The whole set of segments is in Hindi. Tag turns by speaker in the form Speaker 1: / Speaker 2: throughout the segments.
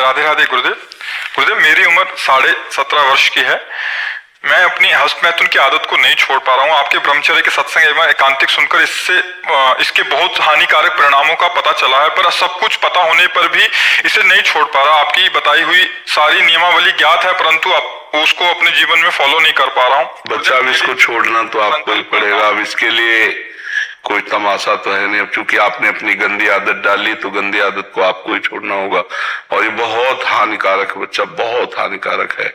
Speaker 1: राधे राधे गुरुदेव। गुरुदेव, मेरी उम्र 17.5 वर्ष की है। मैं अपनी हस्तमैथुन की आदत को नहीं छोड़ पा रहा हूँ। आपके ब्रह्मचर्य के सत्संग एवं एकांतिक सुनकर इसके बहुत हानिकारक परिणामों का पता चला है, पर सब कुछ पता होने पर भी इसे नहीं छोड़ पा रहा। आपकी बताई हुई सारी नियमावली ज्ञात है, परंतु उसको अपने जीवन में फॉलो नहीं कर पा रहा हूँ।
Speaker 2: बच्चा, अब इसको छोड़ना तो आपको ही पड़ेगा। अब इसके लिए कोई तमाशा तो है नहीं। अब चूंकि आपने अपनी गंदी आदत डाली तो गंदी आदत को आपको ही छोड़ना होगा, और ये बहुत हानिकारक है बच्चा, बहुत हानिकारक है।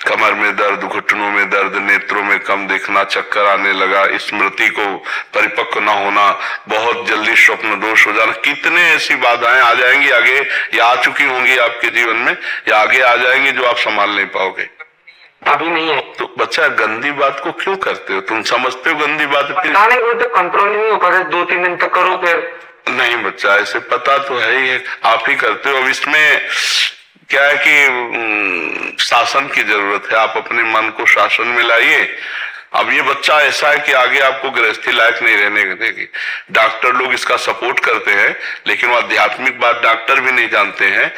Speaker 2: कमर में दर्द, घुटनों में दर्द, नेत्रों में कम देखना, चक्कर आने लगा, स्मृति को परिपक्व न होना, बहुत जल्दी स्वप्न दोष हो जाना, कितने ऐसी बाधाएं आ जाएंगी आगे, या आ चुकी होंगी आपके जीवन में, या आगे आ जाएंगी जो आप संभाल नहीं पाओगे।
Speaker 3: अभी नहीं है
Speaker 2: तो बच्चा, गंदी बात को क्यों करते हो? तुम समझते हो गंदी बात
Speaker 3: तो कंट्रोल नहीं हो पा रहा। 2-3 दिन तक करो फिर
Speaker 2: नहीं। बच्चा, ऐसे पता तो है ही है, आप ही करते हो। अब इसमें क्या है कि शासन की जरूरत है। आप अपने मन को शासन में लाइए। अब ये बच्चा ऐसा है कि आगे आपको गृहस्थी लायक नहीं रहने देगी। डॉक्टर लोग इसका सपोर्ट करते हैं, लेकिन वो आध्यात्मिक बात डॉक्टर भी नहीं जानते हैं।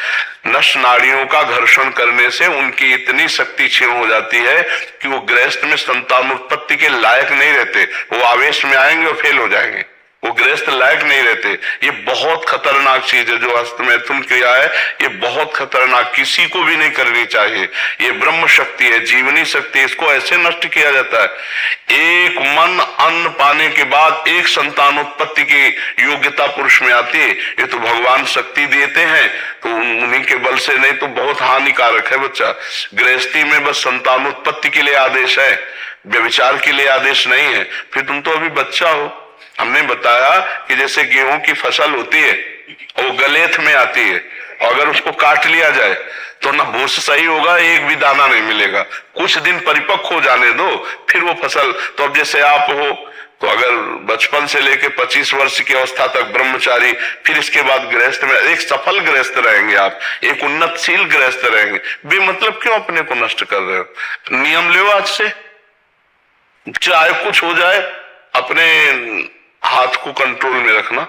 Speaker 2: नस नाड़ियों का घर्षण करने से उनकी इतनी शक्ति क्षीण हो जाती है कि वो गृहस्थ में संतानोत्पत्ति के लायक नहीं रहते। वो आवेश में आएंगे और फेल हो जाएंगे, वो गृहस्थ लायक नहीं रहते। ये बहुत खतरनाक चीज है जो हस्तमैथुन क्रिया है। ये बहुत खतरनाक, किसी को भी नहीं करनी चाहिए। ये ब्रह्म शक्ति है, जीवनी शक्ति, इसको ऐसे नष्ट किया जाता है। एक मन अन्न पाने के बाद एक संतानोत्पत्ति की योग्यता पुरुष में आती है। ये तो भगवान शक्ति देते हैं, तो उन्हीं के बल से, नहीं तो बहुत हानिकारक है बच्चा। गृहस्थी में बस संतानोत्पत्ति के लिए आदेश है, व्यभिचार के लिए आदेश नहीं है। फिर तुम तो अभी बच्चा हो। हमने बताया कि जैसे गेहूं की फसल होती है, वो गलेथ में आती है, और अगर उसको काट लिया जाए तो ना भूस सही होगा, एक भी दाना नहीं मिलेगा। कुछ दिन परिपक्व हो जाने दो, फिर वो फसल। तो अब जैसे आप हो, तो अगर बचपन से लेके 25 वर्ष की अवस्था तक ब्रह्मचारी, फिर इसके बाद गृहस्थ में, एक सफल गृहस्थ रहेंगे आप, एक उन्नतशील गृहस्थ रहेंगे। बेमतलब क्यों अपने को नष्ट कर रहे हो? नियम लो आज से, चाहे कुछ हो जाए, अपने हाथ को कंट्रोल में रखना,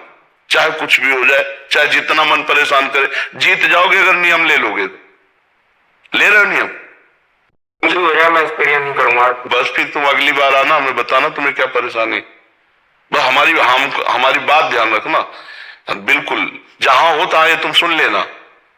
Speaker 2: चाहे कुछ भी हो जाए, चाहे जितना मन परेशान करे। जीत जाओगे अगर नियम ले लोगे तो। ले रहे हो नियम?
Speaker 3: मुझे हो रहा है, मैं एक्सपीरियंस नहीं करूंगा।
Speaker 2: बस फिर तुम अगली बार आना, हमें बताना तुम्हें क्या परेशानी। बस हमारी बात ध्यान रखना बिल्कुल। जहां हो तहां ये तुम सुन लेना,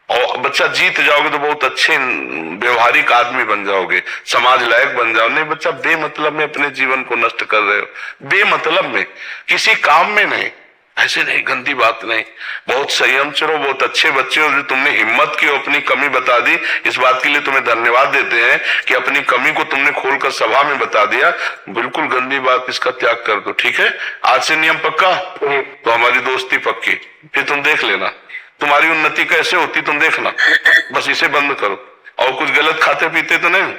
Speaker 2: और बच्चा जीत जाओगे तो बहुत अच्छे व्यवहारिक आदमी बन जाओगे, समाज लायक बन जाओ। नहीं बच्चा, बेमतलब में अपने जीवन को नष्ट कर रहे हो, बेमतलब में, किसी काम में नहीं। ऐसे नहीं, गंदी बात नहीं। बहुत संयम से रहो, बहुत अच्छे बच्चे हो जो तुमने हिम्मत की, अपनी कमी बता दी। इस बात के लिए तुम्हें धन्यवाद देते हैं कि अपनी कमी को तुमने खोलकर सभा में बता दिया। बिल्कुल गंदी बात, इसका त्याग कर दो, ठीक है? आज से नियम पक्का, तो हमारी दोस्ती पक्की। फिर तुम देख लेना तुम्हारी उन्नति कैसे होती, तुम देखना। बस इसे बंद करो। और कुछ गलत खाते पीते तो नहीं?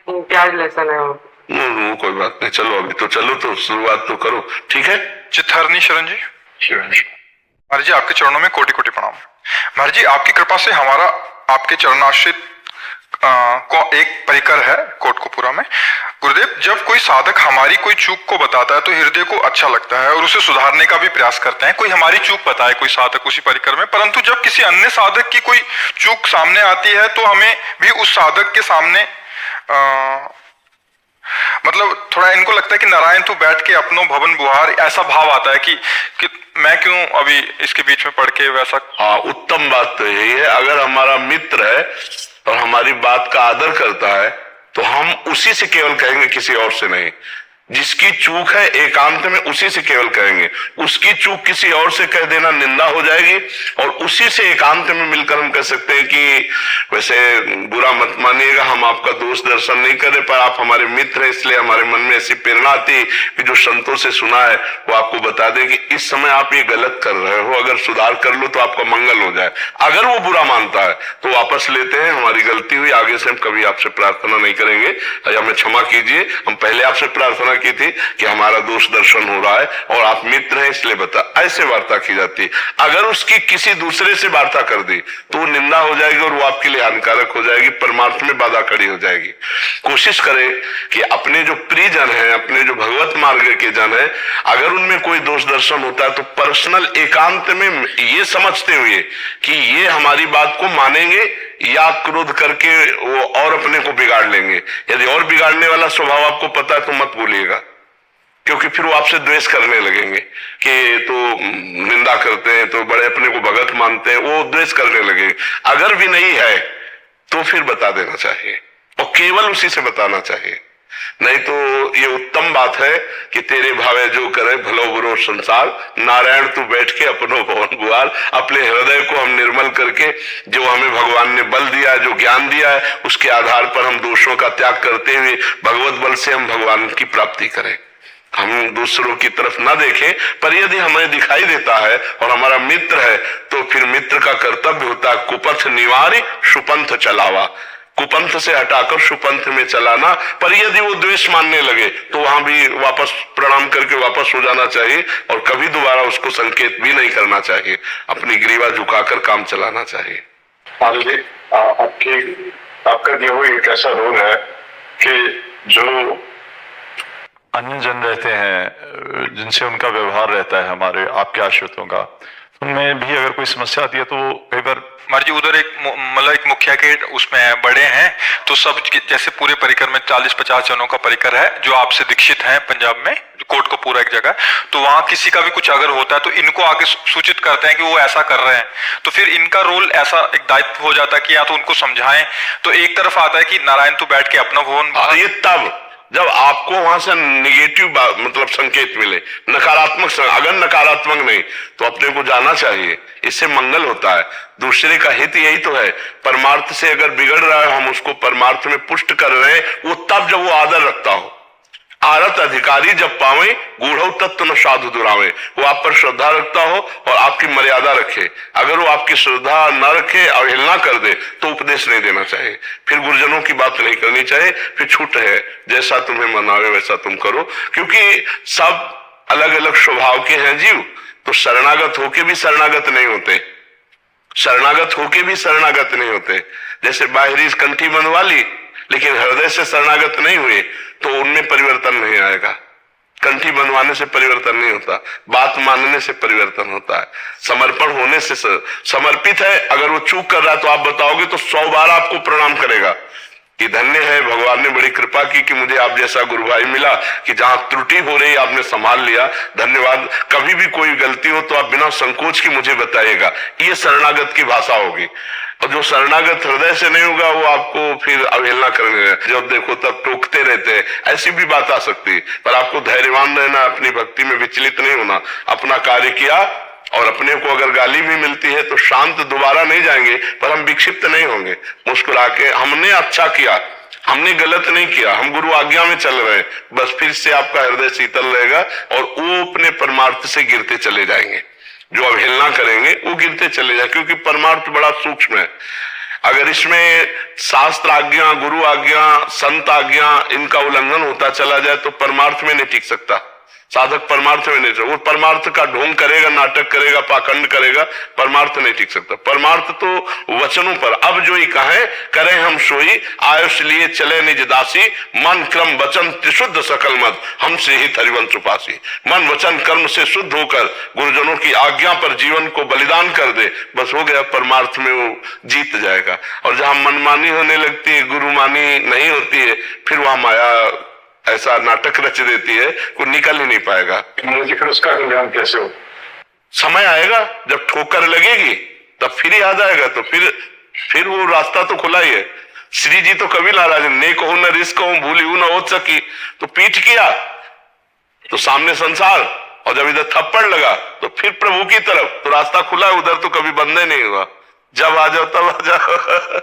Speaker 3: प्याज लहसुन है वो।
Speaker 2: कोई बात नहीं, चलो अभी तो चलो, तो शुरुआत तो करो, ठीक है?
Speaker 1: चित्तहरणी शरण जी। महाराज जी, आपके चरणों में कोटि कोटि प्रणाम। महाराज जी, आपकी कृपा से हमारा आपके चरणाश्रित को एक परिकर है कोटकपुरा में। गुरुदेव, जब कोई साधक हमारी कोई चूक को बताता है तो हृदय को अच्छा लगता है और उसे सुधारने का भी प्रयास करते हैं। कोई हमारी चूक बताए कोई साधक उसी परिकर में, परंतु जब किसी अन्य साधक की कोई चूक सामने आती है तो हमें भी उस साधक के सामने मतलब थोड़ा इनको लगता है कि नारायण तू बैठ के अपनो भवन बुहार, ऐसा भाव आता है कि मैं क्यों अभी इसके बीच में पढ़ के वैसा।
Speaker 2: हाँ, उत्तम बात तो यही है। अगर हमारा मित्र है और हमारी बात का आदर करता है तो हम उसी से केवल कहेंगे, किसी और से नहीं। जिसकी चूक है एकांत में उसी से केवल कहेंगे। उसकी चूक किसी और से कह देना निंदा हो जाएगी, और उसी से एकांत में मिलकर हम कह सकते हैं कि वैसे बुरा मत मानिएगा, हम आपका दोष दर्शन नहीं कर रहे, पर आप हमारे मित्र हैं, इसलिए हमारे मन में ऐसी प्रेरणा आती कि जो संतों से सुना है वो आपको बता दें कि इस समय आप ये गलत कर रहे हो, अगर सुधार कर लो तो आपका मंगल हो जाए। अगर वो बुरा मानता है तो वापस लेते हैं, हमारी गलती हुई, आगे से हम कभी आपसे प्रार्थना नहीं करेंगे, हमें क्षमा कीजिए। हम पहले आपसे प्रार्थना की थी कि हमारा दोष दर्शन हो रहा है और आप मित्र हैं इसलिए बता, ऐसे वार्ता की जाती है। अगर उसकी किसी दूसरे से वार्ता कर दी तो वो निंदा हो जाएगी और वो आपके लिए हानिकारक हो जाएगी, परमार्थ में बाधा खड़ी हो जाएगी। कोशिश करें कि अपने जो प्रियजन है, अपने जो भगवत मार्ग के जन है, अगर उनमें कोई दोष दर्शन होता है तो पर्सनल एकांत में ये समझते हुए कि ये हमारी बात को मानेंगे या क्रोध करके वो और अपने को बिगाड़ लेंगे। यदि और बिगाड़ने वाला स्वभाव आपको पता है तो मत बोलिएगा, क्योंकि फिर वो आपसे द्वेष करने लगेंगे कि तो निंदा करते हैं, तो बड़े अपने को भगत मानते हैं, वो द्वेष करने लगेंगे। अगर भी नहीं है तो फिर बता देना चाहिए और केवल उसी से बताना चाहिए। नहीं तो ये उत्तम बात है कि तेरे भावे जो करे भलो बुरो संसार, नारायण तू बैठ के अपनो भवन गुआर। अपने हृदय को हम निर्मल करके, जो हमें भगवान ने बल दिया है, जो ज्ञान दिया है, उसके आधार पर हम दोषों का त्याग करते हुए भगवत बल से हम भगवान की प्राप्ति करें। हम दूसरों की तरफ ना देखें, पर यदि हमें दिखाई देता है और हमारा मित्र है तो फिर मित्र का कर्तव्य होता है कुपथ निवारी सुपंथ चलावा, कुपंथ से हटाकर सुपंथ में चलाना। पर यदि वो द्वेष मानने लगे तो वहां भी वापस प्रणाम करके वापस हो जाना चाहिए और कभी दोबारा उसको संकेत भी नहीं करना चाहिए, अपनी ग्रीवा झुकाकर काम चलाना चाहिए।
Speaker 4: जी, आपका दिया हुआ एक ऐसा रोल है कि जो अन्य जन रहते हैं जिनसे उनका व्यवहार रहता है हमारे आपके आश्रितों का, उनमें भी अगर कोई समस्या आती है तो कई बार
Speaker 1: महाराज जी उधर एक मुखिया के उसमें बड़े हैं, तो सब जैसे पूरे परिकर में 40-50 जनों का परिकर है जो आपसे दीक्षित हैं पंजाब में, कोट को पूरा एक जगह, तो वहां किसी का भी कुछ अगर होता है तो इनको आके सूचित करते हैं कि वो ऐसा कर रहे हैं, तो फिर इनका रोल ऐसा एक दायित्व हो जाता है कि या तो उनको समझाएं, तो एक तरफ आता है कि नारायण तू बैठ के अपना भवन,
Speaker 2: ये तब जब आपको वहां से निगेटिव मतलब संकेत मिले, नकारात्मक, अगर नकारात्मक नहीं तो अपने को जाना चाहिए, इससे मंगल होता है। दूसरे का हित यही तो है। परमार्थ से अगर बिगड़ रहा है, हम उसको परमार्थ में पुष्ट कर रहे हैं, वो तब जब वो आदर रखता हो। आरत अधिकारी जब पावे गूढ़ तत्व न साधु दुरावे, वो आप पर श्रद्धा रखता हो और आपकी मर्यादा रखे। अगर वो आपकी श्रद्धा न रखे, अवहेलना कर दे, तो उपदेश नहीं देना चाहिए, फिर गुरुजनों की बात नहीं करनी चाहिए, फिर छूट है, जैसा तुम्हें मनावे वैसा तुम करो। क्योंकि सब अलग अलग स्वभाव के हैं जीव, तो शरणागत होके भी शरणागत नहीं होते, शरणागत होके भी शरणागत नहीं होते। जैसे बाहरी कंठी बनवा ली लेकिन हृदय से शरणागत नहीं हुए तो उनमें परिवर्तन नहीं आएगा। कंठी बनवाने से परिवर्तन नहीं होता, बात मानने से परिवर्तन होता है, समर्पण होने से। समर्पित है, अगर वो चूक कर रहा है तो आप बताओगे तो 100 बार आपको प्रणाम करेगा कि धन्य है, भगवान ने बड़ी कृपा की कि मुझे आप जैसा गुरु भाई मिला कि जहां त्रुटि हो रही आपने संभाल लिया, धन्यवाद। कभी भी कोई गलती हो तो आप बिना संकोच के मुझे बताइएगा। ये शरणागत की भाषा होगी। और जो शरणागत हृदय से नहीं होगा वो आपको फिर अवहेलना करने, जब देखो तब टोकते रहते हैं, ऐसी भी बात आ सकती है। पर आपको धैर्यवान रहना, अपनी भक्ति में विचलित नहीं होना, अपना कार्य किया और अपने को अगर गाली भी मिलती है तो शांत दोबारा नहीं जाएंगे, पर हम विक्षिप्त नहीं होंगे। मुस्कुरा के हमने अच्छा किया, हमने गलत नहीं किया, हम गुरु आज्ञा में चल रहे हैं, बस फिर से आपका हृदय शीतल रहेगा और वो अपने परमार्थ से गिरते चले जाएंगे। जो अवहेलना करेंगे वो गिरते चले जाए, क्योंकि परमार्थ बड़ा सूक्ष्म है। अगर इसमें शास्त्र आज्ञा, गुरु आज्ञा, संत आज्ञा, इनका उल्लंघन होता चला जाए तो परमार्थ में नहीं टिक सकता साधक, परमार्थ में नहीं। वो परमार्थ का ढोंग करेगा, नाटक करेगा, पाखंड करेगा, परमार्थ नहीं टिक सकता। परमार्थ तो वचनों पर, अब जो ही कहे करें हम सोई, आयुष लिए चले निज दासी, मन क्रम वचन त्रिशुद्ध सकल मत, हमसे ही हरिवंश उपासी। मन वचन कर्म से शुद्ध होकर गुरुजनों की आज्ञा पर जीवन को बलिदान कर दे, बस हो गया, परमार्थ में वो जीत जाएगा। और जहां मनमानी होने लगती है, गुरुमानी नहीं होती है, फिर वहां माया ऐसा नाटक रच देती है, कोई निकल ही नहीं पाएगा।
Speaker 4: फिर उसका कल्याण कैसे हो?
Speaker 2: समय आएगा जब ठोकर लगेगी तब फिर याद आएगा, तो फिर वो रास्ता तो खुला ही है। श्री जी तो कभी नाराज, ने कहूं न रिस्क कहूं, भूली हूं न हो सकी, तो पीठ किया तो सामने संसार, और जब इधर थप्पड़ लगा तो फिर प्रभु की तरफ, तो रास्ता खुला है, उधर तो कभी बंद नहीं हुआ। जब आ जाओ तब आ जाओ।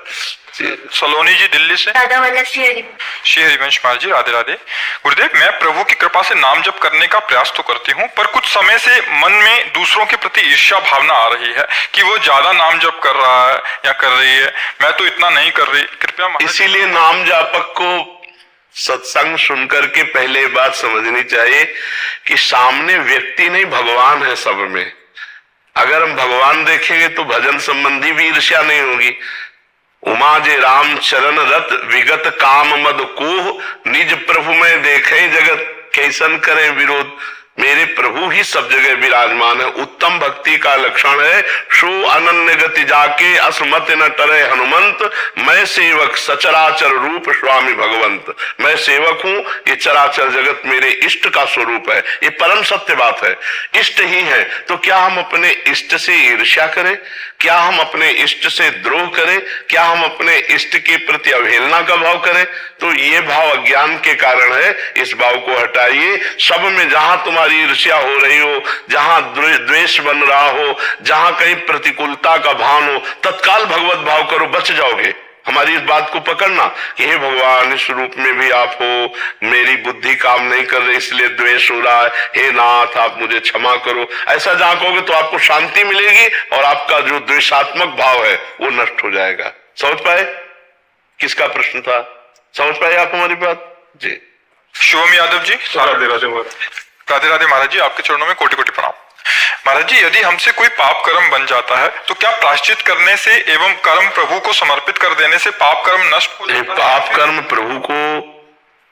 Speaker 1: सलोनी जी दिल्ली से। श्री हरिवंश महाराज जी, राधे राधे। गुरुदेव, मैं प्रभु की कृपा से नाम जप करने का प्रयास तो करती हूँ, पर कुछ समय से मन में दूसरों के प्रति ईर्ष्या भावना आ रही है कि वो ज्यादा नाम जप कर रहा है या कर रही है, मैं तो इतना नहीं कर रही। कृपया
Speaker 2: इसीलिए नाम जापक को सत्संग सुनकर के पहले बात समझनी चाहिए कि सामने व्यक्ति नहीं, भगवान है सब में। अगर हम भगवान देखेंगे तो भजन संबंधी भी ईर्ष्या नहीं होगी। उमा जे राम चरण रत विगत काम मद कोह, निज प्रभु में देखे जगत कैसन करे विरोध। मेरे प्रभु ही सब जगह विराजमान है। उत्तम भक्ति का लक्षण है सो अनन्य गति जाके असमत न टरे हनुमंत, मैं सेवक सचराचर रूप स्वामी भगवंत। मैं सेवक हूं, ये चराचर जगत मेरे इष्ट का स्वरूप है, ये परम सत्य बात है। इष्ट ही है तो क्या हम अपने इष्ट से ईर्ष्या करें? क्या हम अपने इष्ट से द्रोह करें? क्या हम अपने इष्ट के प्रति अवहेलना का भाव करें? तो ये भाव अज्ञान के कारण है, इस भाव को हटाइए। सब में जहां तुम्हारी ईर्ष्या हो रही हो, जहां द्वेष बन रहा हो, जहां कहीं प्रतिकूलता का भान हो, तत्काल भगवत भाव करो, बच जाओगे। हमारी इस बात को पकड़ना कि हे भगवान, इस रूप में भी आप हो, मेरी बुद्धि काम नहीं कर रही इसलिए द्वेष हो रहा है, हे नाथ आप मुझे क्षमा करो। ऐसा झांकोगे तो आपको शांति मिलेगी और आपका जो द्वेषात्मक भाव है वो नष्ट हो जाएगा। समझ पाए किसका प्रश्न था? समझ पाए आप हमारी बात? जी।
Speaker 1: शुभम यादव जी,
Speaker 4: राधे राधे
Speaker 1: राधे राधे महाराज जी, आपके चरणों में कोटि कोटि प्रणाम। महाराज जी, यदि हमसे कोई पाप कर्म बन जाता है तो क्या प्रायश्चित करने से एवं कर्म प्रभु को समर्पित कर देने से पाप कर्म नष्ट हो जाता है?
Speaker 2: पाप कर्म प्रभु को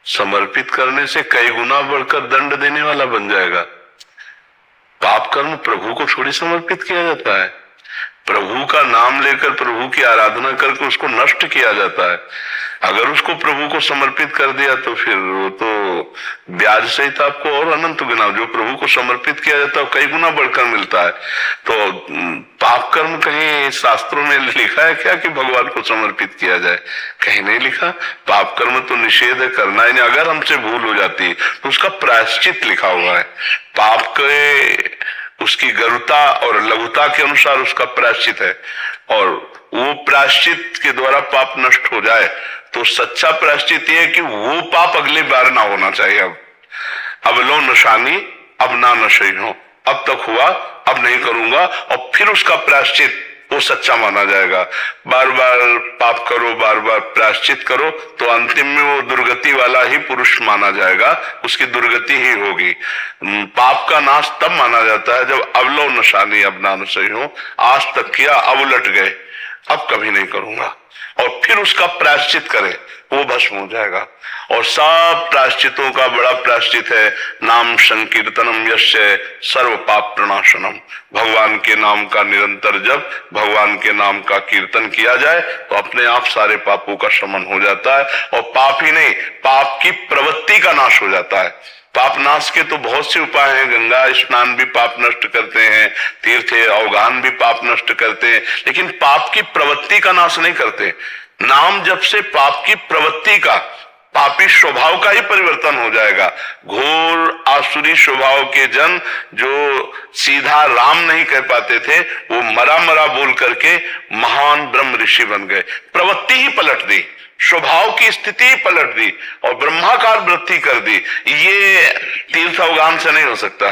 Speaker 2: समर्पित करने से कई गुना बढ़कर दंड देने वाला बन जाएगा। पाप कर्म प्रभु को थोड़ी समर्पित किया जाता है। प्रभु का नाम लेकर प्रभु की आराधना करके उसको नष्ट किया जाता है। अगर उसको प्रभु को समर्पित कर दिया तो फिर वो तो ब्याज सहित आपको और अनंत गुना, जो प्रभु को समर्पित किया जाता है कई गुना बढ़कर मिलता है। तो पाप कर्म कहीं शास्त्रों में लिखा है क्या कि भगवान को समर्पित किया जाए? कहीं नहीं लिखा। पाप कर्म तो निषेध है, करना ही नहीं। अगर हमसे भूल हो जाती है तो उसका प्रायश्चित लिखा हुआ है। पाप के उसकी गरुता और लघुता के अनुसार उसका प्रायश्चित है, और वो प्रायश्चित के द्वारा पाप नष्ट हो जाए तो सच्चा प्रायश्चित ये है कि वो पाप अगली बार ना होना चाहिए। अब लो नशानी अब ना नशे हो, अब तक हुआ अब नहीं करूंगा, और फिर उसका प्रायश्चित वो सच्चा माना जाएगा। बार बार पाप करो, बार बार प्रायश्चित करो तो अंतिम में वो दुर्गति वाला ही पुरुष माना जाएगा, उसकी दुर्गति ही होगी। पाप का नाश तब माना जाता है जब अवलो नशानी अब ना नशे हो, आज तक किया अब उलट गए, अब कभी नहीं करूंगा, और फिर उसका प्रायश्चित करें, वो भस्म हो जाएगा। और सब प्रायश्चितों का बड़ा प्रायश्चित है नाम संकीर्तनम यस्य सर्व पाप प्रणाशनम। भगवान के नाम का निरंतर जप, भगवान के नाम का कीर्तन किया जाए तो अपने आप सारे पापों का शमन हो जाता है। और पाप ही नहीं, पाप की प्रवृत्ति का नाश हो जाता है। पाप नाश के तो बहुत से उपाय हैं। गंगा स्नान भी पाप नष्ट करते हैं, तीर्थ अवगान भी पाप नष्ट करते हैं, लेकिन पाप की प्रवृत्ति का नाश नहीं करते। नाम जप से पाप की प्रवृत्ति का, पापी स्वभाव का ही परिवर्तन हो जाएगा। घोर आसुरी स्वभाव के जन जो सीधा राम नहीं कह पाते थे, वो मरा मरा बोल करके महान ब्रह्म ऋषि बन गए। प्रवृत्ति ही पलट दी, स्वभाव की स्थिति पलट दी और ब्रह्माकार वृद्धि कर दी। ये तीर्थ अवगान से नहीं हो सकता,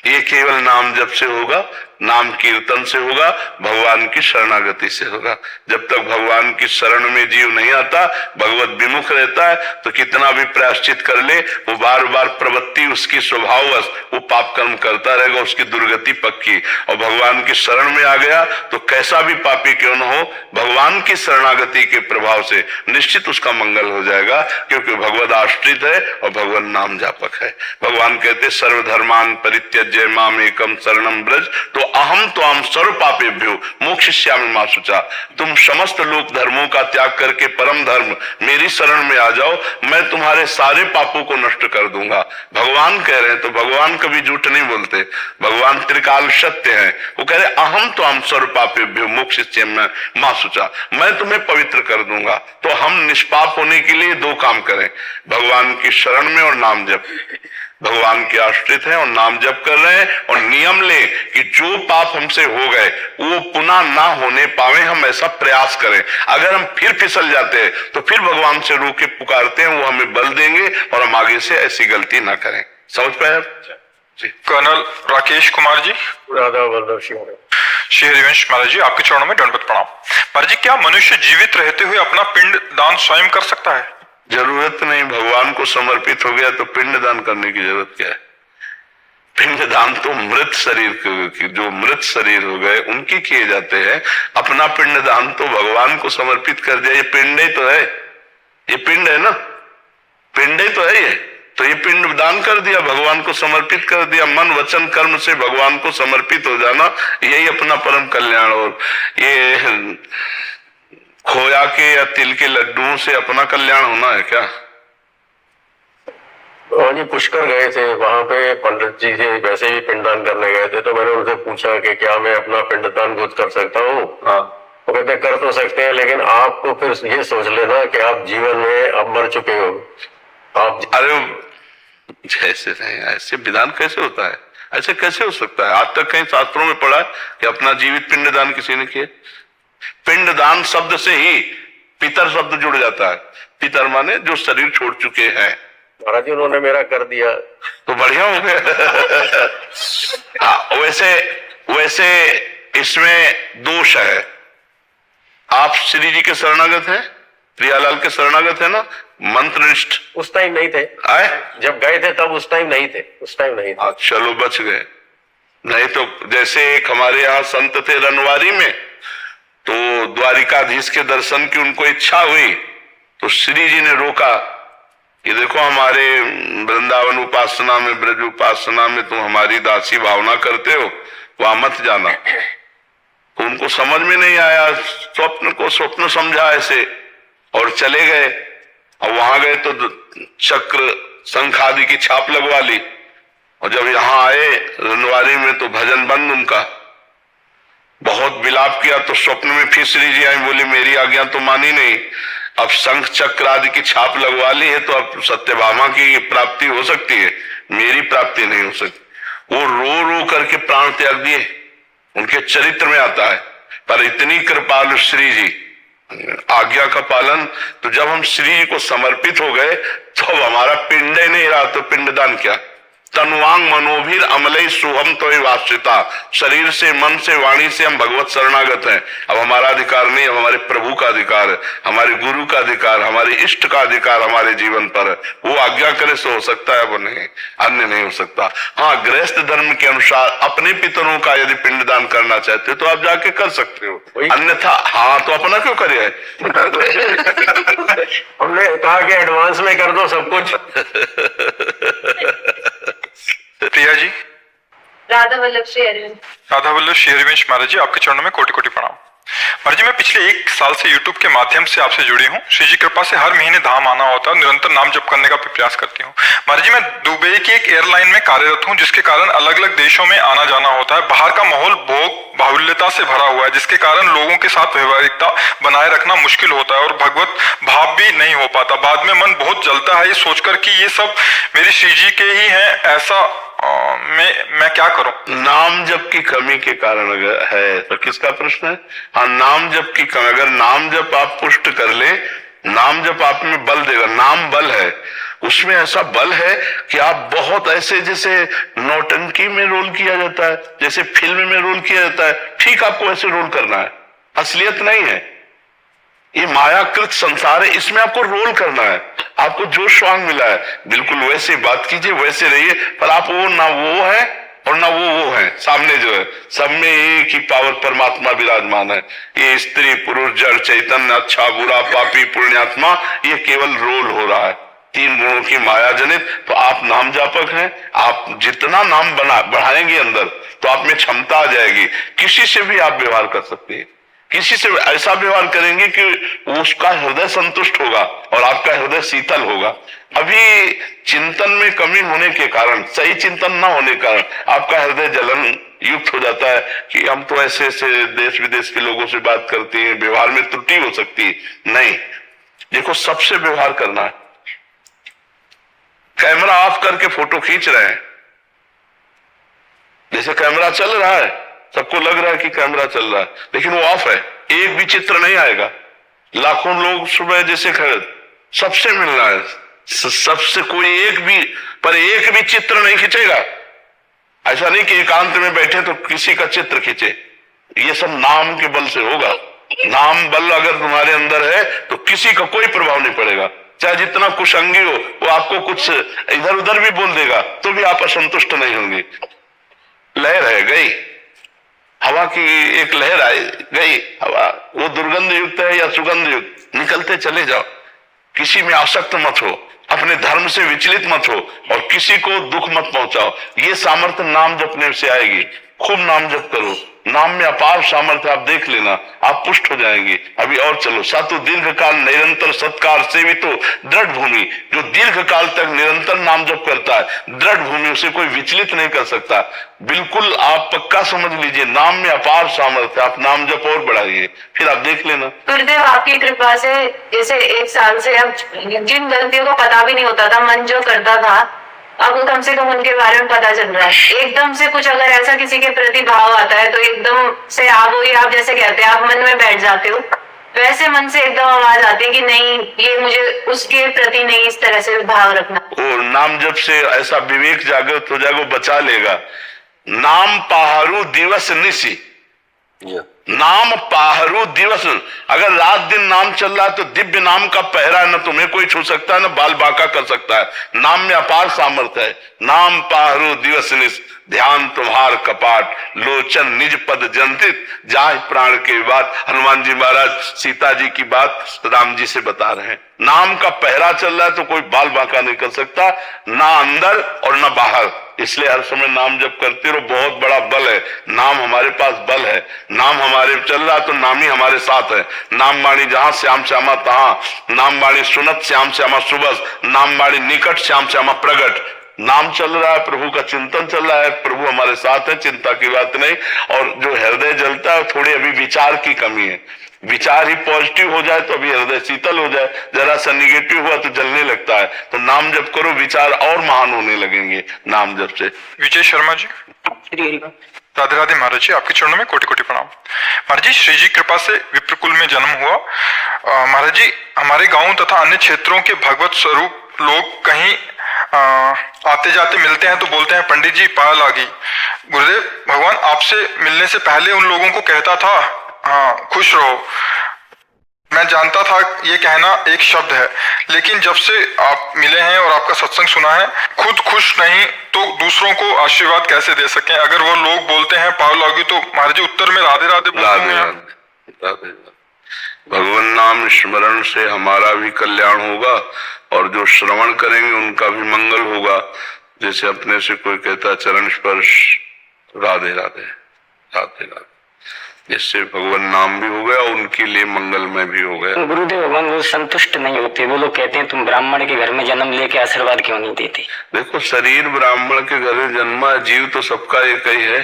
Speaker 2: ये केवल नाम जप से होगा, नाम कीर्तन से होगा, भगवान की शरणागति से होगा। जब तक भगवान की शरण में जीव नहीं आता, भगवत विमुख रहता है, तो कितना भी प्रायश्चित कर ले वो बार बार प्रवृत्ति उसकी स्वभाववश वो पाप कर्म करता रहेगा, उसकी दुर्गति पक्की। और भगवान की शरण में आ गया तो कैसा भी पापी क्यों न हो, भगवान की शरणागति के प्रभाव से निश्चित उसका मंगल हो जाएगा, क्योंकि भगवत आश्रित है और भगवान नाम जापक है। भगवान कहते सर्वधर्मान परित्यज्य माम एकम शरणम ब्रज, तो अहम तो हम सर्व पापेभ्यो मोक्षयिष्यामि मा शुचा। तुम समस्त लोक धर्मों का त्याग करके परम धर्म मेरी शरण में आ जाओ, मैं तुम्हारे सारे पापों को नष्ट कर दूंगा। भगवान कह रहे हैं तो भगवान कभी झूठ नहीं बोलते, भगवान त्रिकाल सत्य हैं। वो कह रहे अहम तो हम सर्व पापेभ्यो मोक्षयिष्यामि मा शुचा, मैं तुम्हें पवित्र कर दूंगा। तो हम निष्पाप होने के लिए दो काम करें, भगवान की शरण में और नाम जप। भगवान के आश्रित हैं और नाम जप कर रहे हैं, और नियम ले कि जो पाप हमसे हो गए वो पुनः ना होने पावे, हम ऐसा प्रयास करें। अगर हम फिर फिसल जाते हैं तो फिर भगवान से रो के पुकारते हैं, वो हमें बल देंगे और हम आगे से ऐसी गलती ना करें। समझ पाए आप?
Speaker 1: कर्नल राकेश कुमार जी, श्री हरिवंश महाराज जी, आपके चरणों में दंडवत प्रणाम। महाराज जी, क्या मनुष्य जीवित रहते हुए अपना पिंड दान स्वयं कर सकता है?
Speaker 2: जरूरत नहीं, भगवान को समर्पित हो गया तो पिंड दान करने की जरूरत क्या है? पिंड दान तो मृत शरीर के, जो मृत शरीर हो गए उनकी किए जाते हैं। अपना पिंड दान तो भगवान को समर्पित कर दिया। ये पिंड ही तो है, ये पिंड है ना, पिंड ही तो है ये। तो ये पिंड दान कर दिया, भगवान को समर्पित कर दिया। मन वचन कर्म से भगवान को समर्पित हो जाना, यही अपना परम कल्याण। और ये खोया के या तिल के लड्डुओं से अपना कल्याण होना है क्या?
Speaker 5: हाँ जी, पुष्कर गए थे, वहां पे पंडित जी से वैसे ही पिंडदान करने गए थे, तो मैंने उनसे पूछा कि क्या मैं अपना पिंडदान खुद कर सकता हूँ?
Speaker 2: हाँ,
Speaker 5: वो कहते कर तो सकते हैं, लेकिन आपको फिर ये सोच लेना कि आप जीवन में अब मर चुके हो। आप
Speaker 2: अरे जैसे नहीं, ऐसे विधान कैसे होता है? ऐसे कैसे हो सकता है? आज तक कहीं शास्त्रों में पढ़ा कि अपना जीवित पिंडदान किसी ने किया? पिंडदान शब्द से ही पितर शब्द जुड़ जाता है। पितर माने जो शरीर छोड़ चुके हैं।
Speaker 5: महाराज जी उन्होंने मेरा कर दिया
Speaker 2: तो बढ़िया हो गया। हाँ, वैसे इसमें दोष है। आप श्री जी के शरणागत हैं, प्रियालाल के शरणागत है ना, मंत्रनिष्ठ।
Speaker 5: उस टाइम नहीं थे,
Speaker 2: आए
Speaker 5: जब गए थे तब उस टाइम नहीं थे, उस टाइम नहीं थे।
Speaker 2: चलो बच गए। नहीं तो जैसे एक हमारे यहाँ संत थे रनवारी में, तो द्वारिकाधीश के दर्शन की उनको इच्छा हुई, तो श्री जी ने रोका कि देखो हमारे वृंदावन उपासना में, ब्रज उपासना में तुम हमारी दासी भावना करते हो, वहां मत जाना। तो उनको समझ में नहीं आया, स्वप्न को स्वप्न समझा ऐसे, और चले गए। और वहां गए तो चक्र शंख आदि की छाप लगवा ली, और जब यहाँ आए रनवारी में तो भजन बंद उनका। बहुत विलाप किया तो स्वप्न में फिर श्री जी आई, बोली मेरी आज्ञा तो मानी नहीं, अब शंख चक्र आदि की छाप लगवा ली है तो अब सत्यभामा की प्राप्ति हो सकती है, मेरी प्राप्ति नहीं हो सकती। वो रो रो करके प्राण त्याग दिए, उनके चरित्र में आता है। पर इतनी कृपालु श्री जी, आज्ञा का पालन। तो जब हम श्री जी को समर्पित हो गए तो अब हमारा पिंड ही नहीं रहा, तो पिंडदान क्या? तनुवांग मनोभीर अमलई सुहम तो वाश्रिता। शरीर से, मन से, वाणी से हम भगवत शरणागत हैं। अब हमारा अधिकार नहीं, अब हमारे प्रभु का अधिकार है, हमारे गुरु का अधिकार, हमारे इष्ट का अधिकार हमारे जीवन पर है। वो आज्ञा करे सो हो सकता है, वो नहीं, अन्य नहीं हो सकता। हाँ, गृहस्थ धर्म के अनुसार अपने पितरों का यदि पिंडदान करना चाहते हो तो आप जाके कर सकते हो, अन्यथा हाँ तो अपना क्यों करे?
Speaker 5: हमने कहा कि एडवांस में कर दो सब कुछ।
Speaker 1: प्रिया जी,
Speaker 6: राधा वल्लभ श्री अरविंद।
Speaker 1: राधा वल्लभ श्री हरिवंश महाराज जी, आपके चरणों में कोटि कोटि प्रणाम। महाराज जी, मैं पिछले 1 साल से YouTube के माध्यम से आपसे जुड़ी हूँ। श्री जी कृपा से हर महीने धाम आना होता है, निरंतर नाम जप करने का भी प्रयास करती हूँ। महाराज जी, मैं दुबई की एक एयरलाइन में कार्यरत हूँ, जिसके कारण अलग अलग देशों में आना जाना होता है। बाहर का माहौल भोग बाहुल्यता से भरा हुआ है, जिसके कारण लोगों के साथ व्यवहारिकता बनाए रखना मुश्किल होता है और भगवत भाव भी नहीं हो पाता। बाद में मन बहुत जलता है ये सोचकर कि ये सब मेरी श्री जी के ही हैं। ऐसा मैं क्या करूं?
Speaker 2: नाम जप की कमी के कारण अगर है तो किसका प्रश्न है? हाँ, नाम जप की कमी। अगर नाम जप आप पुष्ट कर ले, नाम जप आप में बल देगा। नाम बल है, उसमें ऐसा बल है कि आप बहुत ऐसे, जैसे नौटंकी में रोल किया जाता है, जैसे फिल्म में रोल किया जाता है, ठीक आपको ऐसे रोल करना है। असलियत नहीं है, ये मायाकृत संसार है, इसमें आपको रोल करना है। आपको जो स्वांग मिला है बिल्कुल वैसे बात कीजिए, वैसे रहिए। पर आप वो ना वो है और ना वो है, सामने जो है सब में एक ही पावर परमात्मा विराजमान है। ये स्त्री पुरुष जड़ चैतन्य, अच्छा बुरा पापी पुण्यात्मा, ये केवल रोल हो रहा है, 3 गुणों की माया जनित। तो आप नाम जापक हैं, आप जितना नाम बढ़ाएंगे अंदर तो आप में क्षमता आ जाएगी। किसी से भी आप व्यवहार कर सकते हैं, किसी से ऐसा व्यवहार करेंगे कि उसका हृदय संतुष्ट होगा और आपका हृदय शीतल होगा। अभी चिंतन में कमी होने के कारण, सही चिंतन न होने के कारण आपका हृदय जलन युक्त हो जाता है कि हम तो ऐसे ऐसे देश विदेश के लोगों से बात करते हैं, व्यवहार में त्रुटि हो सकती है। नहीं, देखो सबसे व्यवहार करना है। कैमरा ऑफ करके फोटो खींच रहे हैं, जैसे कैमरा चल रहा है, सबको लग रहा है कि कैमरा चल रहा है, लेकिन वो ऑफ है, एक भी चित्र नहीं आएगा। लाखों लोग सुबह जैसे खड़े, सबसे मिलना है, सबसे कोई एक भी चित्र नहीं खींचेगा। ऐसा नहीं कि एकांत में बैठे तो किसी का चित्र खींचे, ये सब नाम के बल से होगा। नाम बल अगर तुम्हारे अंदर है तो किसी का कोई प्रभाव नहीं पड़ेगा। चाहे जितना कुसंगी हो, वो आपको कुछ इधर उधर भी बोल देगा तो भी आप असंतुष्ट नहीं होंगे। लहर है गई, हवा की एक लहर आई गई, हवा वो दुर्गंध युक्त है या सुगंध युक्त, निकलते चले जाओ, किसी में आसक्त मत हो। अपने धर्म से विचलित मत हो और किसी को दुख मत पहुंचाओ। ये सामर्थ्य नाम जपने से आएगी। खूब नाम जप करो, नाम में अपार सामर्थ्य, आप देख लेना, आप पुष्ट हो जाएंगे। अभी और चलो। सातु दीर्घ काल निरंतर सत्कार से भी तो दृढ़ भूमि, जो दीर्घ काल तक निरंतर नाम जप करता है, दृढ़ भूमि, उसे कोई विचलित नहीं कर सकता। बिल्कुल आप पक्का समझ लीजिए, नाम में अपार सामर्थ्य, आप नाम जप और बढ़ाइए, फिर आप देख लेना।
Speaker 6: गुरुदेव आपकी कृपा से जैसे 1 साल से अब जिन गलतियों को पता भी नहीं होता था, मन जो करता था, अब कम से कम उनके बारे में पता चल रहा है। एकदम से कुछ अगर ऐसा किसी के प्रति भाव आता है तो एकदम से आप जैसे कहते हैं, आप मन में बैठ जाते हो, वैसे मन से एकदम आवाज आती है कि नहीं, ये मुझे उसके प्रति नहीं इस तरह से भाव रखना।
Speaker 2: वो नाम जप से ऐसा विवेक जागृत हो जाएगा, वो बचा लेगा। नाम पाहरू दिवस निशी, नाम पाहरू दिवस। अगर रात दिन नाम चल रहा है तो दिव्य नाम का पहरा है, न तुम्हें कोई छू सकता है, न बाल बांका कर सकता है। नाम में अपार सामर्थ्य है। नाम पाहरू दिवस निश, ध्यान तुम्हार कपाट, लोचन निज पद जंतित, जाहि प्राण के बात। हनुमान जी महाराज सीता जी की बात राम जी से बता रहे हैं। नाम का पहरा चल रहा है तो कोई बाल बांका नहीं कर सकता, ना अंदर और ना बाहर। इसलिए हर समय नाम जप करते रहो, बहुत बड़ा बल है। नाम हमारे पास बल है। नाम हमारे चल रहा है तो नाम ही हमारे साथ है। नाम वाणी जहां श्याम श्यामा तहां, नाम वाणी सुनत श्याम श्यामा सुबस, नाम वाणी निकट श्याम श्यामा प्रगट। नाम चल रहा है, प्रभु का चिंतन चल रहा है, प्रभु हमारे साथ है, चिंता की बात नहीं। और जो हृदय जलता है, थोड़ी अभी विचार की कमी है। विचार ही पॉजिटिव हो जाए तो अभी हृदय शीतल हो जाए, जरा सा निगेटिव हुआ तो जलने लगता है। तो नाम जप करो, विचार और महान होने लगेंगे नाम जप से।
Speaker 1: विजय शर्मा जी, राधे राधे महाराज जी, आपके चरणों में कोटि कोटि प्रणाम। महाराज जी, श्री जी कृपा से विप्रकुल में जन्म हुआ। महाराज जी, हमारे गांव तथा अन्य क्षेत्रों के भगवत स्वरूप लोग कहीं आते जाते मिलते हैं तो बोलते हैं पंडित जी पाया लागी। गुरुदेव भगवान आपसे मिलने से पहले उन लोगों को कहता था हाँ खुश रहो। मैं जानता था ये कहना एक शब्द है, लेकिन जब से आप मिले हैं और आपका सत्संग सुना है, खुद खुश नहीं तो दूसरों को आशीर्वाद कैसे दे सकें। अगर वो लोग बोलते हैं पाव लागी तो महाराज जी उत्तर में राधे राधे बोलते हैं।
Speaker 2: राधे भगवान नाम स्मरण से हमारा भी कल्याण होगा और जो श्रवण करेंगे उनका भी मंगल होगा। जैसे अपने से कोई कहता है चरण स्पर्श, राधे राधे राधे राधे, जिससे भगवान नाम भी हो गया, उनके लिए मंगलमय भी हो गया।
Speaker 7: गुरुदेव भगवान वो संतुष्ट नहीं होते, वो लोग कहते हैं तुम ब्राह्मण के घर में जन्म लेके आशीर्वाद क्यों नहीं देते।
Speaker 2: देखो, शरीर ब्राह्मण के घर में जन्मा, जीव तो सबका एक ही है।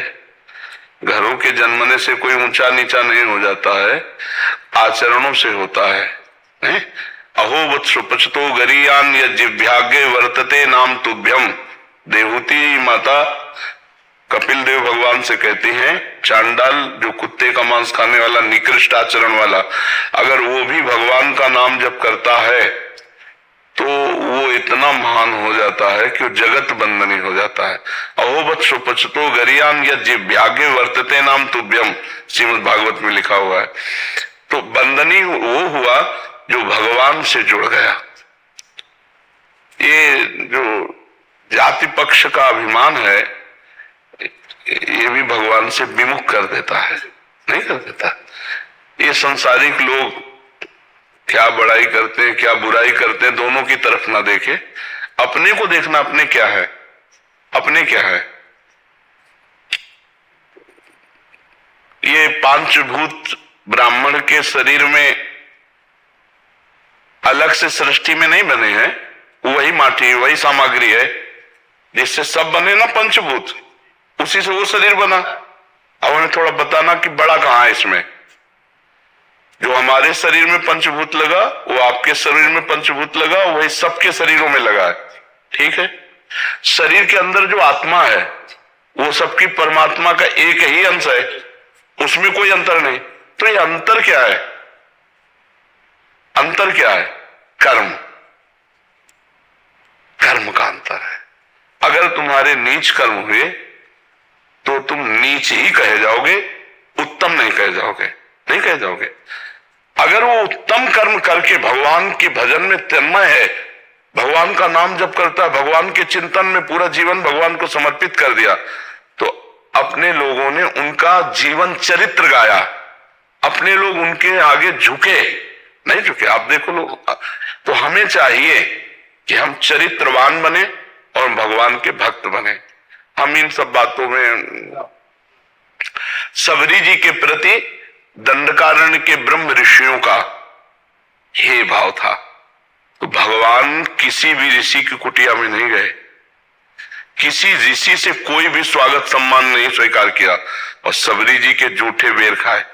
Speaker 2: घरों के जन्मने से कोई ऊंचा नीचा नहीं हो जाता है, आचरणों से होता है। नहीं? अहो वत्सु पचतो गरियान यज्ञभाग्य वर्तते नाम तुभ्यम। देवहूति माता कपिल देव भगवान से कहती हैं, चांडाल जो कुत्ते का मांस खाने वाला, निकृष्ट आचरण वाला, अगर वो भी भगवान का नाम जप करता है तो वो इतना महान हो जाता है कि वो जगत बंदनी हो जाता है। अहो वत्सु पचतो गरियान यज्ञभाग्य वर्तते नाम तुभ्यम, श्रीमद् भागवत में लिखा हुआ है। तो बंदनी वो हुआ जो भगवान से जुड़ गया। ये जो जाति पक्ष का अभिमान है, ये भी भगवान से विमुख कर देता है, नहीं कर देता। ये संसारिक लोग क्या बड़ाई करते हैं, क्या बुराई करते हैं, दोनों की तरफ ना देखे, अपने को देखना, अपने क्या है, अपने क्या है। ये पांचभूत ब्राह्मण के शरीर में अलग से सृष्टि में नहीं बने हैं, वही माटी, वही सामग्री है जिससे सब बने ना पंचभूत, उसी से वो शरीर बना। अब हमें थोड़ा बताना कि बड़ा कहां है इसमें। जो हमारे शरीर में पंचभूत लगा वो आपके शरीर में पंचभूत लगा, वही सबके शरीरों में लगा है। ठीक है? शरीर के अंदर जो आत्मा है वो सबकी परमात्मा का एक ही अंश है, उसमें कोई अंतर नहीं। तो ये अंतर क्या है? अंतर क्या है? कर्म, कर्म का अंतर है। अगर तुम्हारे नीच कर्म हुए तो तुम नीच ही कहे जाओगे, उत्तम नहीं कहे जाओगे, नहीं कहे जाओगे। अगर वो उत्तम कर्म करके भगवान के भजन में तन्मय है, भगवान का नाम जप करता है, भगवान के चिंतन में पूरा जीवन भगवान को समर्पित कर दिया, तो अपने लोगों ने उनका जीवन चरित्र गाया, अपने लोग उनके आगे झुके, नहीं झुके। आप देखो लोग, तो हमें चाहिए कि हम चरित्रवान बने और भगवान के भक्त बने। हम इन सब बातों में सबरी जी के प्रति दंडकारण्य के ब्रह्म ऋषियों का ये भाव था। तो भगवान किसी भी ऋषि की कुटिया में नहीं गए, किसी ऋषि से कोई भी स्वागत सम्मान नहीं स्वीकार किया और सबरी जी के जूठे बेर खाए।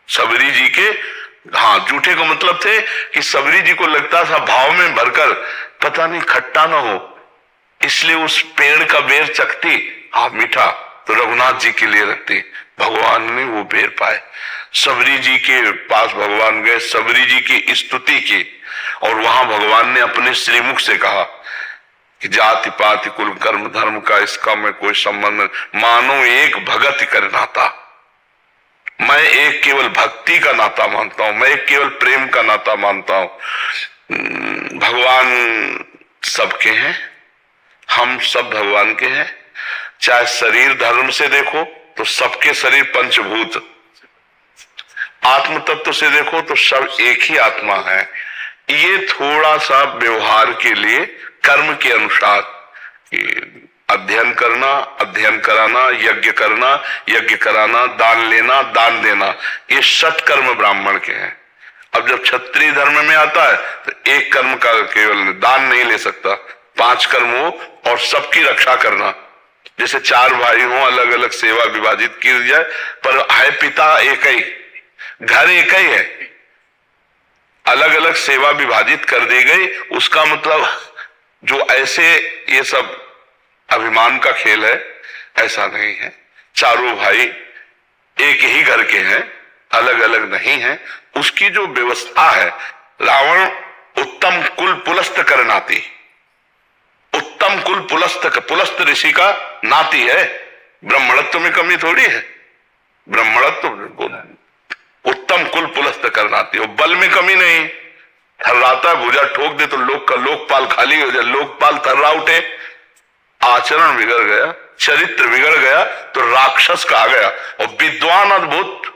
Speaker 2: सबरी जी के, हाँ, जूठे का मतलब थे कि सबरी जी को लगता था भाव में भरकर पता नहीं खट्टा ना हो, इसलिए उस पेड़ का बेर चखती, हाँ मीठा, तो रघुनाथ जी के लिए रखती। भगवान ने वो बेर पाए। सबरी जी के पास भगवान गए, सबरी जी की स्तुति की और वहां भगवान ने अपने श्रीमुख से कहा कि जाति पाति कुल कर्म धर्म का इसका मैं कोई संबंध नहीं, मानो एक भगत कर नाता, मैं एक केवल भक्ति का नाता मानता हूं, मैं एक केवल प्रेम का नाता मानता हूं। भगवान सबके हैं, हम सब भगवान के हैं। चाहे शरीर धर्म से देखो तो सबके शरीर पंचभूत, आत्म तत्व से देखो तो सब एक ही आत्मा है। ये थोड़ा सा व्यवहार के लिए कर्म के अनुसार अध्ययन करना, अध्ययन कराना, यज्ञ करना, यज्ञ कराना, दान लेना, दान देना, ये षटकर्म ब्राह्मण के हैं। अब जब क्षत्रिय धर्म में आता है तो एक कर्म का केवल दान नहीं ले सकता, 5 कर्म हो और सबकी रक्षा करना। जैसे 4 भाई हो, अलग अलग सेवा विभाजित की जाए, पर है पिता एक ही, घर एक ही है, अलग अलग सेवा विभाजित कर दी गई। उसका मतलब जो ऐसे ये सब अभिमान का खेल है, ऐसा नहीं है। चारों भाई एक ही घर के हैं, अलग अलग नहीं है। उसकी जो व्यवस्था है, रावण उत्तम कुल पुलस्त कर नाती, उत्तम कुल पुलस्त ऋषि का नाती है। ब्राह्मणत्व में कमी थोड़ी है, ब्राह्मणत्व उत्तम कुल पुलस्त कर नाती, और बल में कमी नहीं। थर्राता भुजा ठोक दे तो लोक का लोकपाल खाली हो जाए, लोकपाल थर्रा उठे, आचरण बिगड़ गया, चरित्र बिगड़ गया तो राक्षस कहा गया। और विद्वान अद्भुत,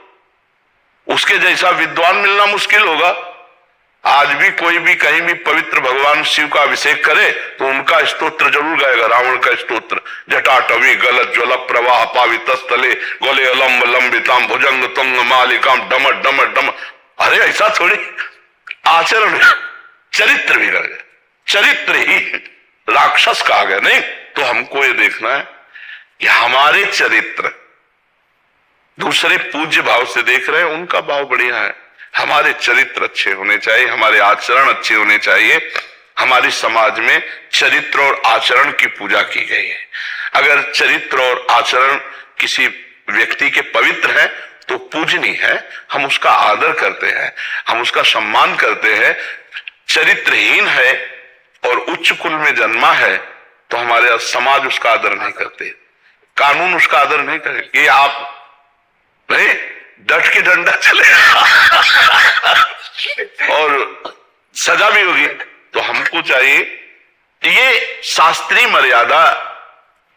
Speaker 2: उसके जैसा विद्वान मिलना मुश्किल होगा। आज भी कोई भी कहीं भी पवित्र भगवान शिव का अभिषेक करे तो उनका स्तोत्र जरूर गाएगा, रावण का स्तोत्र, जटाटवी गलत ज्वल प्रवाह पावित स्थले गोले अलम्ब लंबिताम भुजंग तुंग मालिकाम डमट डमट डम। अरे ऐसा थोड़ी, आचरण, चरित्र बिगड़ गया, चरित्र ही राक्षस कहा गया। नहीं तो हमको ये देखना है कि हमारे चरित्र दूसरे पूज्य भाव से देख रहे हैं, उनका भाव बढ़िया है। हमारे चरित्र अच्छे होने चाहिए, हमारे आचरण अच्छे होने चाहिए। हमारे समाज में चरित्र और आचरण की पूजा की गई है। अगर चरित्र और आचरण किसी व्यक्ति के पवित्र है तो पूजनीय है, हम उसका आदर करते हैं, हम उसका सम्मान करते हैं। चरित्रहीन है और उच्च कुल में जन्मा है तो हमारे समाज उसका आदर नहीं करते, कानून उसका आदर नहीं करे। ये आप नहीं, डट के डंडा चलेगा और सजा भी होगी। तो हमको चाहिए ये शास्त्रीय मर्यादा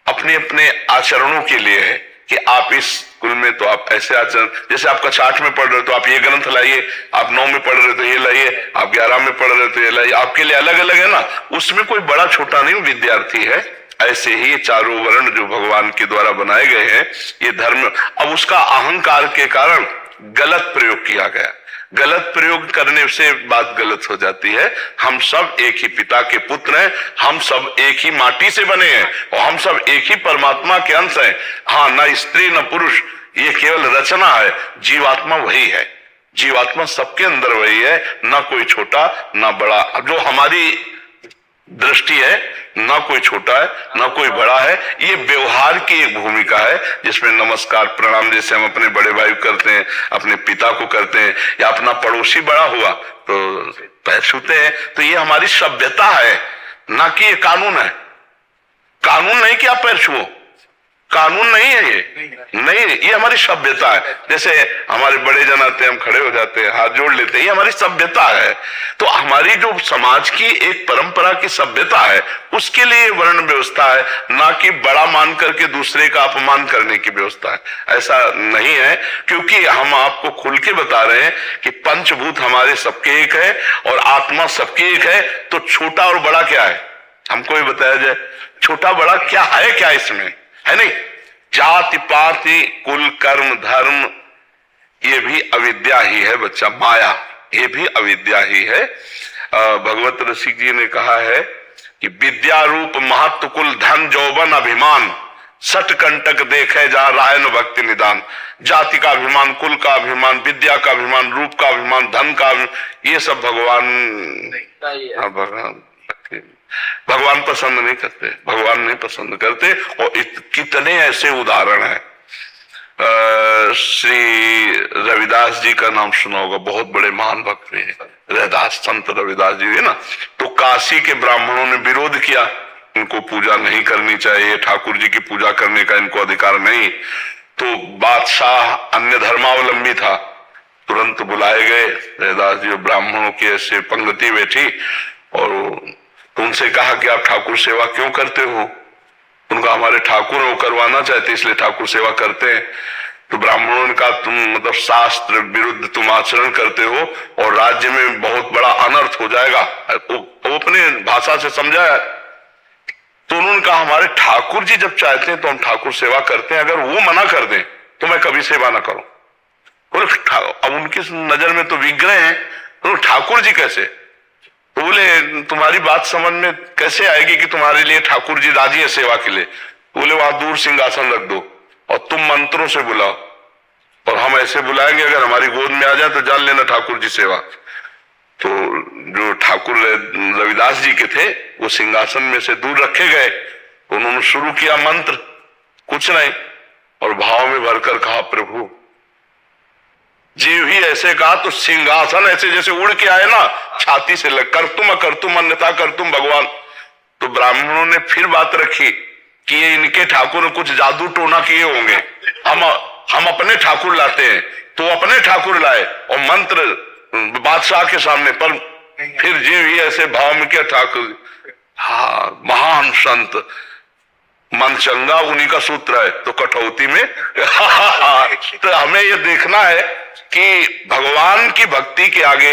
Speaker 2: अपने अपने आचरणों के लिए है कि आप इस कुल में तो आप ऐसे आचरण, जैसे आप कक्षा 8 में पढ़ रहे हो तो आप ये ग्रंथ लाइए, आप 9 में पढ़ रहे हो तो ये लाइए, आप 11 में पढ़ रहे हो तो ये लाइए। आपके लिए अलग अलग है ना, उसमें कोई बड़ा छोटा नहीं, विद्यार्थी है। ऐसे ही चारों वर्ण जो भगवान के द्वारा बनाए गए हैं, ये धर्म, अब उसका अहंकार के कारण गलत प्रयोग किया गया। गलत प्रयोग करने से बात गलत हो जाती है। हम सब एक ही पिता के पुत्र हैं, हम सब एक ही माटी से बने हैं और हम सब एक ही परमात्मा के अंश हैं। हाँ, ना स्त्री न पुरुष, ये केवल रचना है, जीवात्मा वही है, जीवात्मा सबके अंदर वही है, ना कोई छोटा ना बड़ा। जो हमारी दृष्टि है, ना कोई छोटा है ना कोई बड़ा है, ये व्यवहार की एक भूमिका है जिसमें नमस्कार प्रणाम जैसे हम अपने बड़े भाई को करते हैं, अपने पिता को करते हैं, या अपना पड़ोसी बड़ा हुआ तो पैर छूते हैं। तो ये हमारी सभ्यता है, ना कि ये कानून है। कानून नहीं कि आप पैर छुओ, कानून नहीं है ये, नहीं, ये हमारी सभ्यता है। जैसे हमारे बड़े जन आते हैं, हम खड़े हो जाते हैं, हाथ जोड़ लेते हैं, ये हमारी सभ्यता है। तो हमारी जो समाज की एक परंपरा की सभ्यता है, उसके लिए वर्ण व्यवस्था है, ना कि बड़ा मान करके दूसरे का अपमान करने की व्यवस्था है। ऐसा नहीं है, क्योंकि हम आपको खुल के बता रहे हैं कि पंचभूत हमारे सबके एक है और आत्मा सबकी एक है। तो छोटा और बड़ा क्या है, हमको ये बताया जाए, छोटा बड़ा क्या है, क्या इसमें है? नहीं, जाति पाति कुल कर्म धर्म, ये भी अविद्या ही है बच्चा, माया, ये भी अविद्या ही है। भगवत रसिक जी ने कहा है कि विद्या रूप महत्व कुल धन जौवन अभिमान, सट कंटक देखे जा राय न भक्ति निदान। जाति का अभिमान, कुल का अभिमान, विद्या का अभिमान, रूप का अभिमान, धन का अभिमान, ये सब भगवान पसंद नहीं करते, भगवान नहीं पसंद करते। और कितने ऐसे उदाहरण हैं। श्री रविदास जी का नाम सुना होगा, बहुत बड़े महान भक्त हैं रविदास, संत रविदास जी है ना। तो काशी के ब्राह्मणों ने विरोध किया, इनको पूजा नहीं करनी चाहिए, ठाकुर जी की पूजा करने का इनको अधिकार नहीं। तो बादशाह अन्य धर्मावलंबी था, तुरंत बुलाए गए रविदास जी, ब्राह्मणों की ऐसे पंक्ति बैठी और तो उनसे कहा कि आप ठाकुर सेवा क्यों करते हो? उनका हमारे ठाकुर वो करवाना चाहते इसलिए ठाकुर सेवा करते हैं। तो ब्राह्मणों ने कहा तुम मतलब शास्त्र विरुद्ध तुम आचरण करते हो और राज्य में बहुत बड़ा अनर्थ हो जाएगा। वो अपने भाषा से समझाया। तो उन्होंने कहा हमारे ठाकुर जी जब चाहते हैं तो हम ठाकुर सेवा करते हैं, अगर वो मना कर दें तो मैं कभी सेवा ना करूं। अब उनकी नजर में तो विग्रह है, तो ठाकुर जी कैसे? तो बोले तुम्हारी बात समझ में कैसे आएगी कि तुम्हारे लिए ठाकुर जी राजी है सेवा के लिए? बोले वहां दूर सिंहासन रख दो और तुम मंत्रों से बुलाओ और हम ऐसे बुलाएंगे, अगर हमारी गोद में आ जाए तो जान लेना ठाकुर जी सेवा। तो जो ठाकुर रविदास जी के थे वो सिंहासन में से दूर रखे गए, उन्होंने शुरू किया मंत्र, कुछ नहीं, और भाव में भरकर कहा प्रभु जीव ही ऐसे कहा तो सिंहासन ऐसे जैसे उड़ के आए ना, छाती से लग कर तुम अन्यथा कर तुम भगवान। तो ब्राह्मणों ने फिर बात रखी कि ये इनके ठाकुर ने कुछ जादू टोना किए होंगे, हम अपने ठाकुर लाते हैं। तो अपने ठाकुर लाए और मंत्र बादशाह के सामने, पर फिर जीव ही ऐसे भाव में क्या ठाकुर। हाँ, महान संत मन चंगा उन्हीं का सूत्र है, तो कठौती में तो हमें ये देखना है कि भगवान की भक्ति के आगे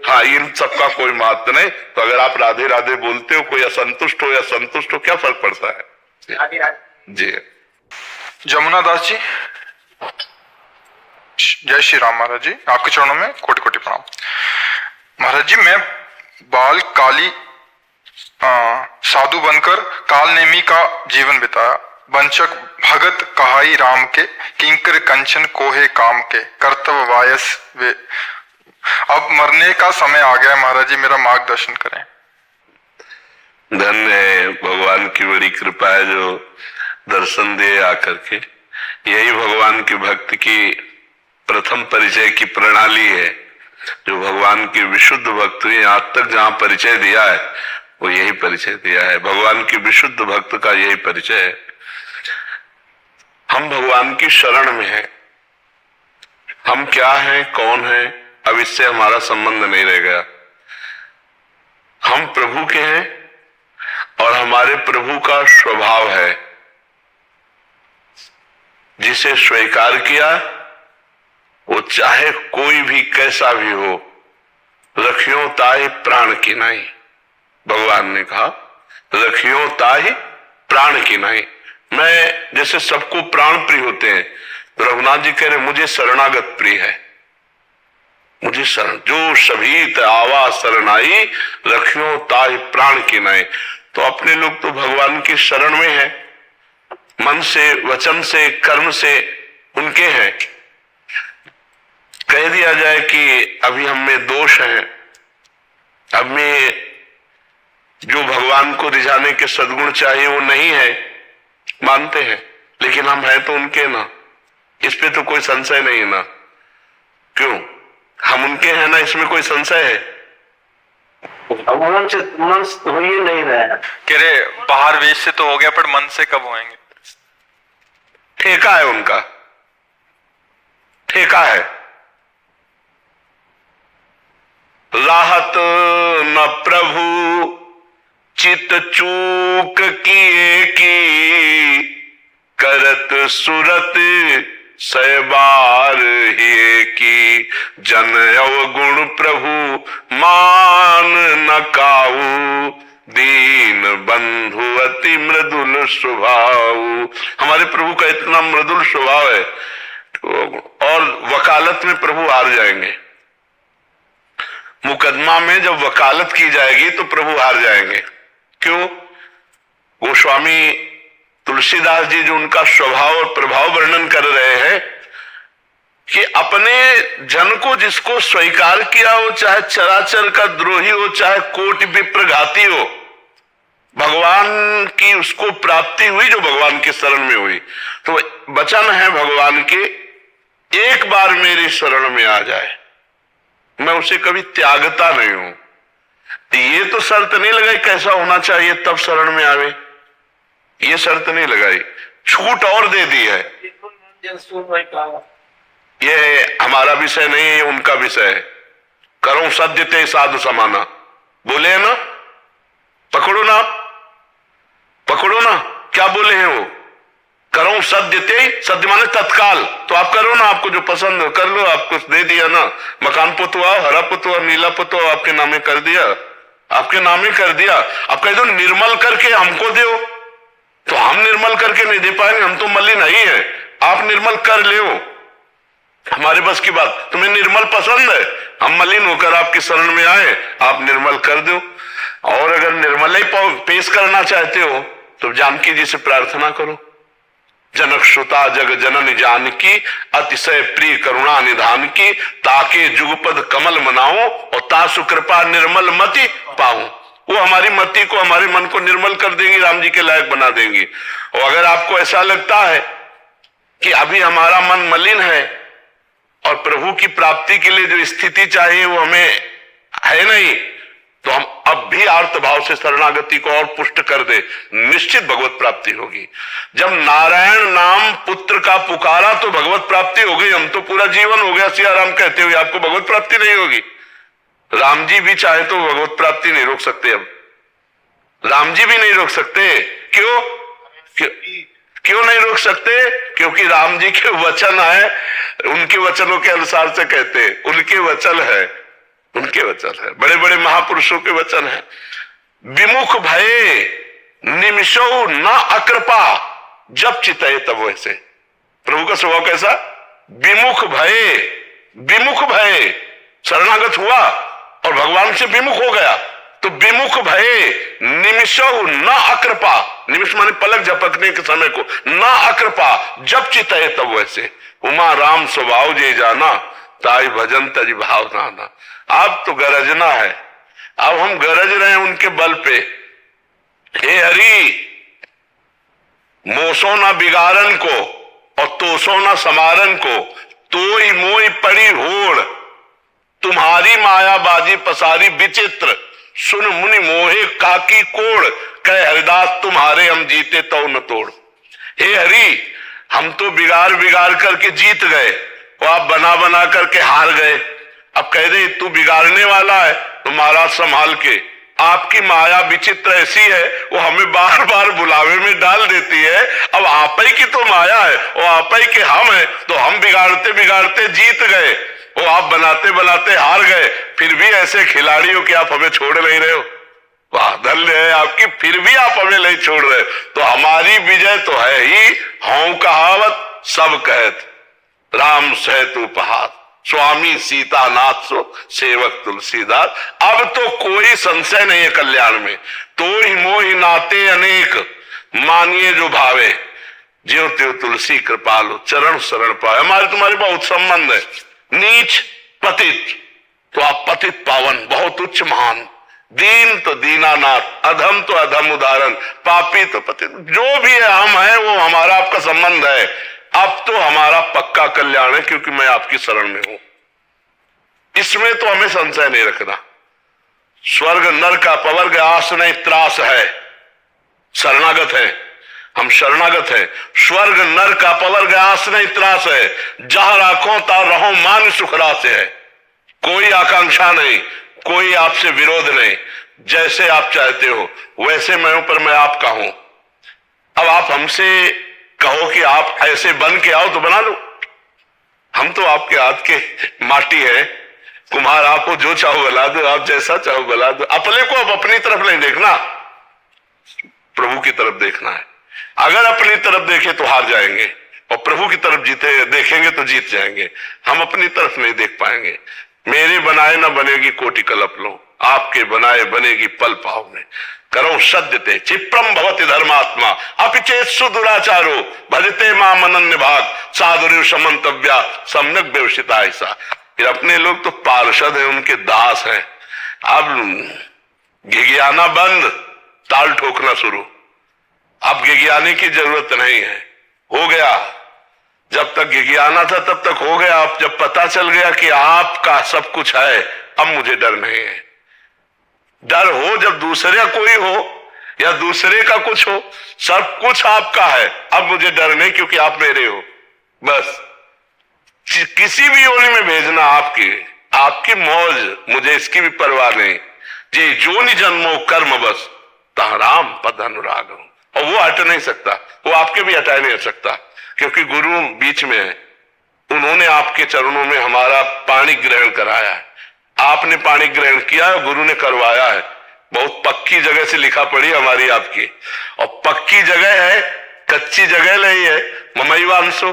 Speaker 2: हाँ इन सबका कोई महत्व नहीं। तो अगर आप राधे राधे बोलते हो, कोई असंतुष्ट हो या संतुष्ट हो, क्या फर्क पड़ता है? जी
Speaker 1: जमुना दास जी, जय श्री राम महाराज जी, आपके चरणों में कोटि कोटि प्रणाम। महाराज जी, मैं बाल काली साधु बनकर काल नेमी का जीवन बिताया, वंचक भगत कहाई राम के, किंकर कंचन कोहे काम के, कर्तव्य वायस वे। अब मरने का समय आ गया महाराज जी, मेरा मार्गदर्शन करें।
Speaker 2: धन्य है, भगवान की बड़ी कृपा है जो दर्शन दे आकर के। यही भगवान की भक्ति की प्रथम परिचय की प्रणाली है, जो भगवान के विशुद्ध भक्त ने आज तक जहां परिचय दिया है वो यही परिचय दिया है। भगवान की विशुद्ध भक्त का यही परिचय है। हम भगवान की शरण में हैं। हम क्या हैं, कौन हैं, अब इससे हमारा संबंध नहीं रह गया। हम प्रभु के हैं और हमारे प्रभु का स्वभाव है, जिसे स्वीकार किया वो चाहे कोई भी कैसा भी हो, रखियो ताहि प्राण की नहीं। भगवान ने कहा रखियो ताहि प्राण की नहीं। मैं जैसे सबको प्राण प्रिय होते हैं, तो रघुनाथ जी कह रहे मुझे शरणागत प्रिय है, मुझे शरण जो सभी आवा शरणाई, रखियो ताहि प्राण की नहीं। तो अपने लोग तो भगवान की शरण में है, मन से, वचन से, कर्म से उनके हैं। कह दिया जाए कि अभी हम में दोष है, अब में जो भगवान को रिझाने के सद्गुण चाहिए वो नहीं है, मानते हैं, लेकिन हम हैं तो उनके ना, इस पे तो कोई संशय नहीं है ना। क्यों? हम उनके हैं ना, इसमें कोई संशय है?
Speaker 3: मन से हो ही नहीं रहा है।
Speaker 1: कह रहे बाहर वेश से तो हो गया, पर मन से कब होएंगे?
Speaker 2: ठेका है उनका, ठेका है। राहत न प्रभु चित चूक किए की, करत सुरत सैबार ही की। जन अवगुण प्रभु मान न काऊ, दीन बंधु अति मृदुल स्वभाव। हमारे प्रभु का इतना मृदुल स्वभाव है और वकालत में प्रभु हार जाएंगे। मुकदमा में जब वकालत की जाएगी तो प्रभु हार जाएंगे। क्यों? गोस्वामी तुलसीदास जी जो उनका स्वभाव और प्रभाव वर्णन कर रहे हैं कि अपने जन को जिसको स्वीकार किया हो, चाहे चराचर का द्रोही हो, चाहे कोटि विप्रघाती हो, भगवान की उसको प्राप्ति हुई जो भगवान के शरण में हुई। तो वचन है भगवान के, एक बार मेरी शरण में आ जाए मैं उसे कभी त्यागता नहीं हूं। ये तो शर्त नहीं लगाई कैसा होना चाहिए तब शरण में आवे, ये शर्त नहीं लगाई, छूट और दे दी है। ये हमारा विषय नहीं है, ये उनका विषय है। करो सद्य ते साधु समाना, बोले ना, पकड़ो ना, पकड़ो ना, क्या बोले हैं वो? करो सद्य ते, सद्य माने तत्काल, तो आप करो ना, आपको जो पसंद हो कर लो, आपको दे दिया ना, मकान पुतवा, हरा पुतवा, नीला पुतवा आपके नामे कर दिया, आपके नामे कर दिया। अब कह दो निर्मल करके हमको दो, तो हम निर्मल करके नहीं दे पाएंगे, हम तो मलिन नहीं है, आप निर्मल कर ले, हमारे बस की बात। तुम्हें निर्मल पसंद है, हम मलिन होकर आपकी शरण में आए, आप निर्मल कर दो। और अगर निर्मल ही पेश करना चाहते हो तो जानकी जी से प्रार्थना करो, जनक श्रुता जग जननी जानकी, अतिशय प्रिय करुणा निधान की, ताके जुगपद कमल मनाओ और तासु कृपा निर्मल मति पाऊं। वो हमारी मति को, हमारे मन को निर्मल कर देंगी, राम जी के लायक बना देंगी। और अगर आपको ऐसा लगता है कि अभी हमारा मन मलिन है और प्रभु की प्राप्ति के लिए जो स्थिति चाहिए वो हमें है नहीं, तो हम अब भी आर्त भाव से शरणागति को और पुष्ट कर दे, निश्चित भगवत प्राप्ति होगी। जब नारायण नाम पुत्र का पुकारा तो भगवत प्राप्ति हो गई। हम तो पूरा जीवन हो गया सिया राम कहते हुए, आपको भगवत प्राप्ति नहीं होगी। राम जी भी चाहे तो भगवत प्राप्ति नहीं रोक सकते, अब राम जी भी नहीं रोक सकते। क्यों? क्यों नहीं रोक सकते? क्योंकि राम जी के वचन है, उनके वचनों के अनुसार से कहते, उनके वचन है, उनके वचन है, बड़े बड़े महापुरुषों के वचन है। विमुख भये निमिषो न अकृपा, जब चितये तब वैसे। प्रभु का स्वभाव कैसा? विमुख भये, विमुख भये, शरणागत हुआ और भगवान से विमुख हो गया, तो विमुख भये निमिषो न अकृपा, निमिष माने पलक झपकने के समय को, न अकृपा, जब चितये तब वैसे। उमा राम स्वभाव जे जाना, ताई भजन तज भाव नाना। अब तो गरजना है, अब हम गरज रहे हैं उनके बल पे। हे हरि, मोसो ना बिगाड़न को और तोसो ना समारन को, तोई मोई पड़ी होड़, तुम्हारी मायाबाजी पसारी विचित्र, सुन मुनि मोहे काकी कोड़, कह हरिदास तुम्हारे हम जीते तो न तोड़। हे हरि, हम तो बिगाड़ बिगाड़ करके जीत गए और आप बना बना करके हार गए। अब कह दे तू बिगाड़ने वाला है तो महाराज संभाल के। आपकी माया विचित्र ऐसी है, वो हमें बार बार बुलावे में डाल देती है। अब आप ही की तो माया है और आप ही के हम है, तो हम बिगाड़ते बिगाड़ते जीत गए, वो आप बनाते बनाते हार गए। फिर भी ऐसे खिलाड़ियों के आप हमें छोड़ नहीं रहे हो, वाह धन्य है आपकी, फिर भी आप हमें नहीं छोड़ रहे। तो हमारी विजय तो है ही, हूं कहावत सब कहत, राम सहत उपहार, स्वामी सीतानाथ सो सेवक तुलसीदास। अब तो कोई संशय नहीं है कल्याण में। तो ही मोहि नाते अनेक, मानिए जो भावे, ज्यो त्यो तुलसी कृपालु, चरण शरण पाए। हमारे तुम्हारे बहुत संबंध है। नीच पतित तो आप पतित पावन, बहुत उच्च महान, दीन तो दीनानाथ, अधम तो अधम उदाहरण, पापी तो पतित, जो भी है हम है, वो हमारा आपका संबंध है। अब तो हमारा पक्का कल्याण है क्योंकि मैं आपकी शरण में हूं, इसमें तो हमें संशय नहीं रखना। स्वर्ग नरक अपवर्ग आस नहीं त्रास है, शरणागत है। हम शरणागत है। स्वर्ग नरक अपवर्ग आस नहीं त्रास है, जहां राखो ता रहो मान सुखरा से है। कोई आकांक्षा नहीं, कोई आपसे विरोध नहीं, जैसे आप चाहते हो वैसे मैं हूं, पर मैं आपका हूं। अब आप हमसे कहो कि आप ऐसे बन के आओ तो बना लो, हम तो आपके हाथ के माटी है, कुम्हार। आपको जो चाहो बना दो, आप जैसा चाहो बना दो। अपने को अब अपनी तरफ नहीं देखना, प्रभु की तरफ देखना है। अगर अपनी तरफ देखे तो हार जाएंगे, और प्रभु की तरफ देखेंगे तो जीत जाएंगे। हम अपनी तरफ नहीं देख पाएंगे। मेरे बनाए ना बनेगी कोटि कल्प लो, आपके बनाए बनेगी पल पाव में। करो सद्यते क्षिप्रम भवति धर्मात्मा अपिचेत्सु दुराचारो भजते माम अनन्य भाग साधुर्य समन्तव्या सम्यक व्यवसिता। ऐसा फिर अपने लोग तो पार्षद है, उनके दास हैं। अब गिगियाना बंद, ताल ठोकना शुरू। अब गिगियाने की जरूरत नहीं है, हो गया। जब तक गिगियाना था तब तक हो गया। अब जब पता चल गया कि आपका सब कुछ है, अब मुझे डर नहीं है। डर हो जब दूसरे कोई हो या दूसरे का कुछ हो, सब कुछ आपका है, अब मुझे डर नहीं, क्योंकि आप मेरे हो। बस किसी भी योनि में भेजना आपकी मौज, मुझे इसकी भी परवाह नहीं। जे जोनि जन्मो कर्म बस ता राम पद अनुराग हूं। और वो हट नहीं सकता, वो आपके भी हटा नहीं सकता, क्योंकि गुरु बीच में है। उन्होंने आपके चरणों में हमारा पानी ग्रहण कराया है, आपने पानी ग्रहण किया है, गुरु ने करवाया है। बहुत पक्की जगह से लिखा पड़ी हमारी आपकी, और पक्की जगह है, कच्ची जगह नहीं है। ममैवांशो,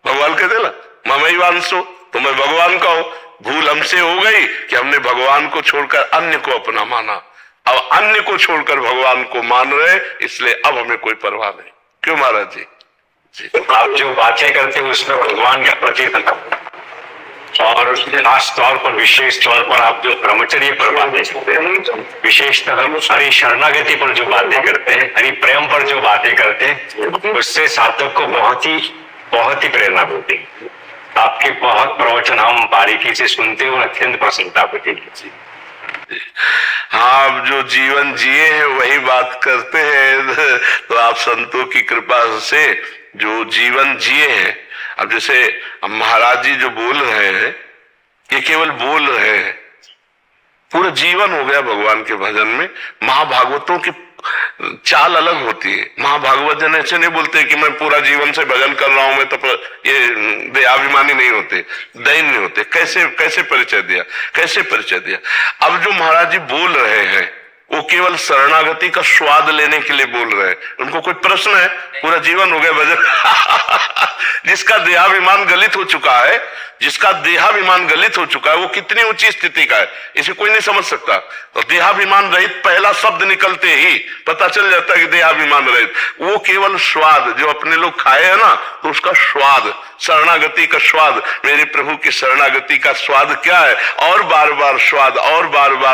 Speaker 2: भगवान कहते ना ममैवांशो, तो मैं भगवान का हूं। भूल हमसे हो गई कि हमने भगवान को छोड़कर अन्य को अपना माना। अब अन्य को छोड़कर भगवान को मान रहे, इसलिए अब हमें कोई परवाह नहीं। क्यों महाराज जी?
Speaker 8: आप जो बातें करते हैं उसमें भगवान के प्रति और खास तौर पर विशेष तौर पर आप जो ब्रह्मचर्य पर बातें करते हैं, विशेषतः हरि शरणागति पर जो बातें करते हैं, हरि प्रेम पर जो बातें करते हैं, उससे साधक को बहुत ही प्रेरणा मिलती है। आपके बहुत प्रवचन हम बारीकी से सुनते हैं और अत्यंत प्रसन्नता होती है।
Speaker 2: आप जो जीवन जिए हैं वही बात करते हैं, तो आप संतों की कृपा से जो जीवन जिए हैं, अब जैसे महाराज जी जो बोल रहे हैं, ये केवल बोल रहे हैं, पूरा जीवन हो गया भगवान के भजन में। महाभागवतों की चाल अलग होती है। महाभागवत जन ऐसे नहीं बोलते कि मैं पूरा जीवन से भजन कर रहा हूं, मैं तो ये दयाभिमानी नहीं होते, दैन्य होते। कैसे परिचय दिया। अब जो महाराज जी बोल रहे हैं वो केवल शरणागति का स्वाद लेने के लिए बोल रहे हैं। उनको कोई प्रश्न है? पूरा जीवन हो गया भजन। जिसका देहाभिमान गलित हो चुका है, वो कितनी ऊंची स्थिति का है, इसे कोई नहीं समझ सकता। तो देहाभिमान रहित पहला शब्द निकलते ही पता चल जाता है कि देहाभिमान रहित। वो केवल स्वाद जो अपने लोग खाए हैं ना, तो उसका स्वाद, शरणागति का स्वाद, मेरे प्रभु की शरणागति का स्वाद क्या है? और बार बार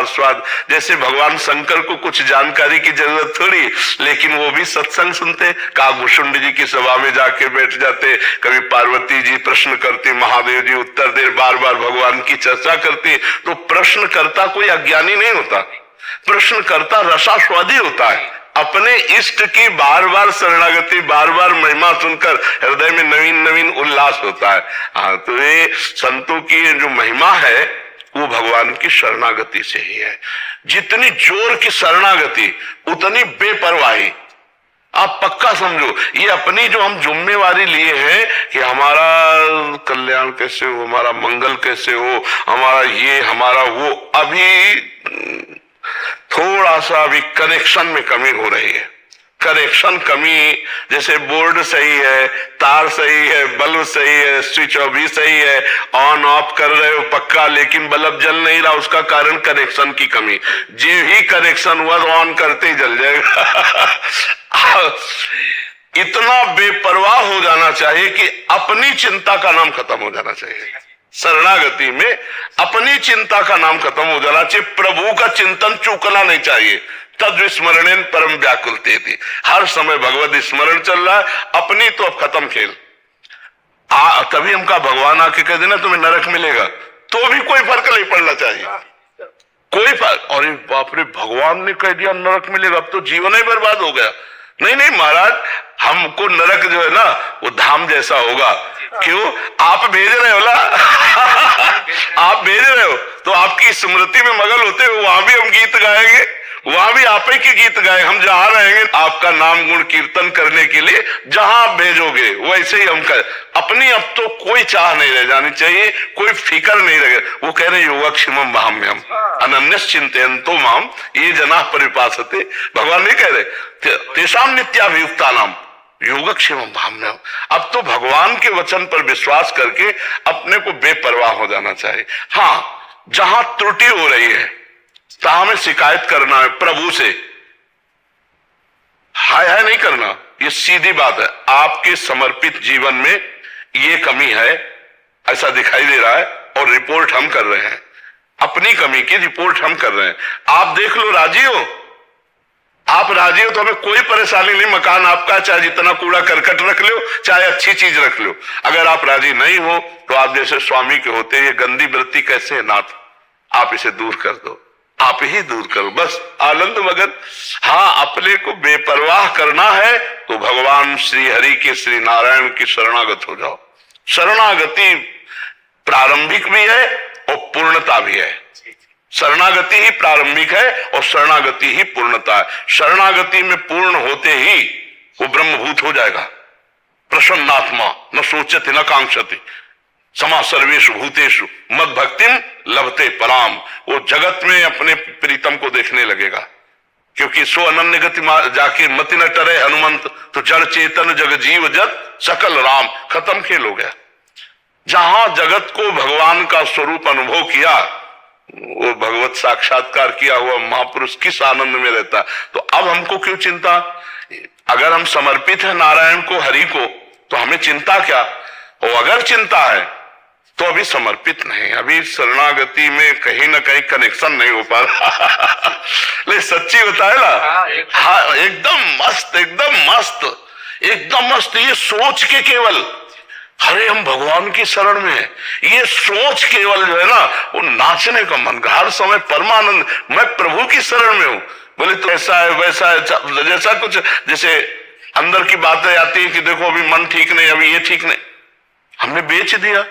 Speaker 2: स्वाद। जैसे भगवान शंकर को कुछ जानकारी की जरूरत थोड़ी, लेकिन वो भी सत्संग सुनते। काकभूषुंड जी की सभा में जाके बैठ जाते, कभी पार्वती जी प्रश्न करती, महादेव जी उत्तर दे, बार बार भगवान की चर्चा करती। तो प्रश्नकर्ता कोई अज्ञानी नहीं होता, प्रश्नकर्ता रसास्वादी होता है। अपने इष्ट की बार बार शरणागति, बार बार महिमा सुनकर हृदय में नवीन उल्लास होता है। हाँ, तो ये संतों की जो महिमा है वो भगवान की शरणागति से ही है। जितनी जोर की शरणागति उतनी बेपरवाही। आप पक्का समझो, ये अपनी जो हम जिम्मेवारी लिए हैं कि हमारा कल्याण कैसे हो, हमारा मंगल कैसे हो, हमारा ये हमारा वो, अभी थोड़ा सा अभी कनेक्शन में कमी हो रही है। कनेक्शन कमी, जैसे बोर्ड सही है, तार सही है, बल्ब सही है, स्विच भी सही है, ऑन ऑफ कर रहे हो पक्का, लेकिन बल्ब जल नहीं रहा, उसका कारण कनेक्शन की कमी। जो ही कनेक्शन हुआ तो ऑन करते ही जल जाएगा। इतना बेपरवाह हो जाना चाहिए कि अपनी चिंता का नाम खत्म हो जाना चाहिए। शरणागति में अपनी चिंता का नाम खत्म हो जाना चाहिए, प्रभु का चिंतन चूकना नहीं चाहिए। तद स्मरणेन परम व्याकुलते थी, हर समय भगवत स्मरण चल रहा है, अपनी तो अब खत्म खेल। तभी हमका भगवान आके कह देना तुम्हें नरक मिलेगा, तो भी कोई फर्क नहीं पड़ना चाहिए, कोई फर्क। और बाप रे, भगवान ने कह दिया नरक मिलेगा, अब तो जीवन ही बर्बाद हो गया। नहीं महाराज, हमको नरक जो है ना वो धाम जैसा होगा। क्यों? आप भेज रहे हो ना आप भेज रहे हो तो आपकी स्मृति में मगन होते हो, वहां भी हम गीत गाएंगे, वहां भी आप ही के गीत गाए। हम जहां रहेंगे आपका नाम गुण कीर्तन करने के लिए, जहां आप भेजोगे वैसे ही हम कर। अपनी अब तो कोई चाह नहीं रह जानी चाहिए, कोई फिक्र नहीं रहे। वो कह रहे योगक्षेमम भाम्यम अनन्यस चिंतयन्तो माम ये जना परिपासते। भगवान नहीं कह रहे तेषाम नित्याभियुक्ता नाम योगक्षेमम भाम्यम। अब तो भगवान के वचन पर विश्वास करके अपने को बेपरवाह हो जाना चाहिए। हाँ, जहां त्रुटि हो रही है तो हमें शिकायत करना है प्रभु से, हाय नहीं करना। ये सीधी बात है। आपके समर्पित जीवन में ये कमी है, ऐसा दिखाई दे रहा है और रिपोर्ट हम कर रहे हैं। अपनी कमी की रिपोर्ट हम कर रहे हैं। आप देख लो, राजी हो? आप राजी हो तो हमें कोई परेशानी नहीं। मकान आपका, चाहे जितना कूड़ा करकट रख लो, चाहे अच्छी चीज रख लो। अगर आप राजी नहीं हो तो आप जैसे स्वामी के होते, ये गंदी वृत्ति कैसे है नाथ, आप इसे दूर कर दो, आप ही दूर करो, बस आनंद मगन। हाँ, अपने को बेपरवाह करना है तो भगवान श्री हरि के, श्री नारायण की शरणागत हो जाओ। शरणागति प्रारंभिक भी है और पूर्णता भी है। शरणागति ही प्रारंभिक है और शरणागति ही पूर्णता है। शरणागति में पूर्ण होते ही वो ब्रह्मभूत हो जाएगा। प्रसन्नात्मा न सोचति न कांक्षति समा सर्वेषु भूतेषु मद भक्तिम लभते पराम। वो जगत में अपने प्रीतम को देखने लगेगा, क्योंकि सो अनन्य गति जाके मति न टरे हनुमंत, तो जड़ चेतन जग जीव जत सकल राम। खत्म खेल हो गया। जहां जगत को भगवान का स्वरूप अनुभव किया, वो भगवत साक्षात्कार किया हुआ महापुरुष किस आनंद में रहता। तो अब हमको क्यों चिंता? अगर हम समर्पित है नारायण को, हरि को, तो हमें चिंता क्या? और अगर चिंता है तो अभी समर्पित नहीं, अभी शरणागति में कहीं ना कहीं कनेक्शन नहीं हो पा रहा लेकिन सच्ची बताए ना, हाँ एकदम मस्त, एकदम मस्त, एकदम मस्त। ये सोच के केवल अरे हम भगवान की शरण में है, ये सोच केवल जो है ना वो नाचने का मन, हर समय परमानंद, मैं प्रभु की शरण में हूं। बोले तो ऐसा है वैसा है, जैसा कुछ जैसे अंदर की बातें आती है कि देखो अभी मन ठीक नहीं, अभी ये ठीक नहीं। हमने बेच दिया,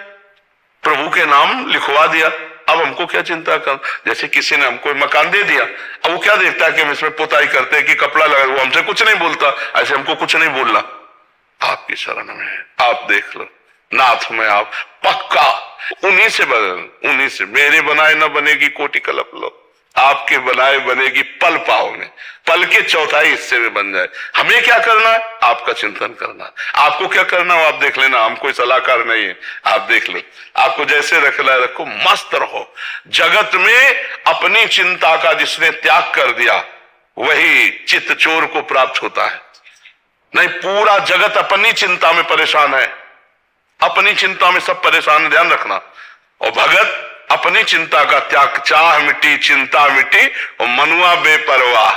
Speaker 2: प्रभु के नाम लिखवा दिया, अब हमको क्या चिंता कर। जैसे किसी ने हमको मकान दे दिया, अब वो क्या देखता है कि हम इसमें पुताई करते हैं कि कपड़ा लगा, वो हमसे कुछ नहीं बोलता, ऐसे हमको कुछ नहीं बोलना। आपकी शरण में है, आप देख लो नाथ में, आप पक्का उन्हीं से बदल, उन्हीं से। मेरे बनाए न बनेगी कोटि कल्प लो, आपके बनाए बनेगी पल पाओ में, पल के चौथाई हिस्से में बन जाए। हमें क्या करना है? आपका चिंतन करना है। आपको क्या करना हो आप देख लेना, हम कोई सलाहकार नहीं है, आप देख लो। आपको जैसे रखना है रखो, मस्त रहो। जगत में अपनी चिंता का जिसने त्याग कर दिया वही चित्त चोर को प्राप्त होता है। नहीं, पूरा जगत अपनी चिंता में परेशान है, अपनी चिंता में सब परेशान, ध्यान रखना। और भगत अपनी चिंता का त्याग, चाह मिटी चिंता मिटी और मनुआ बेपरवाह।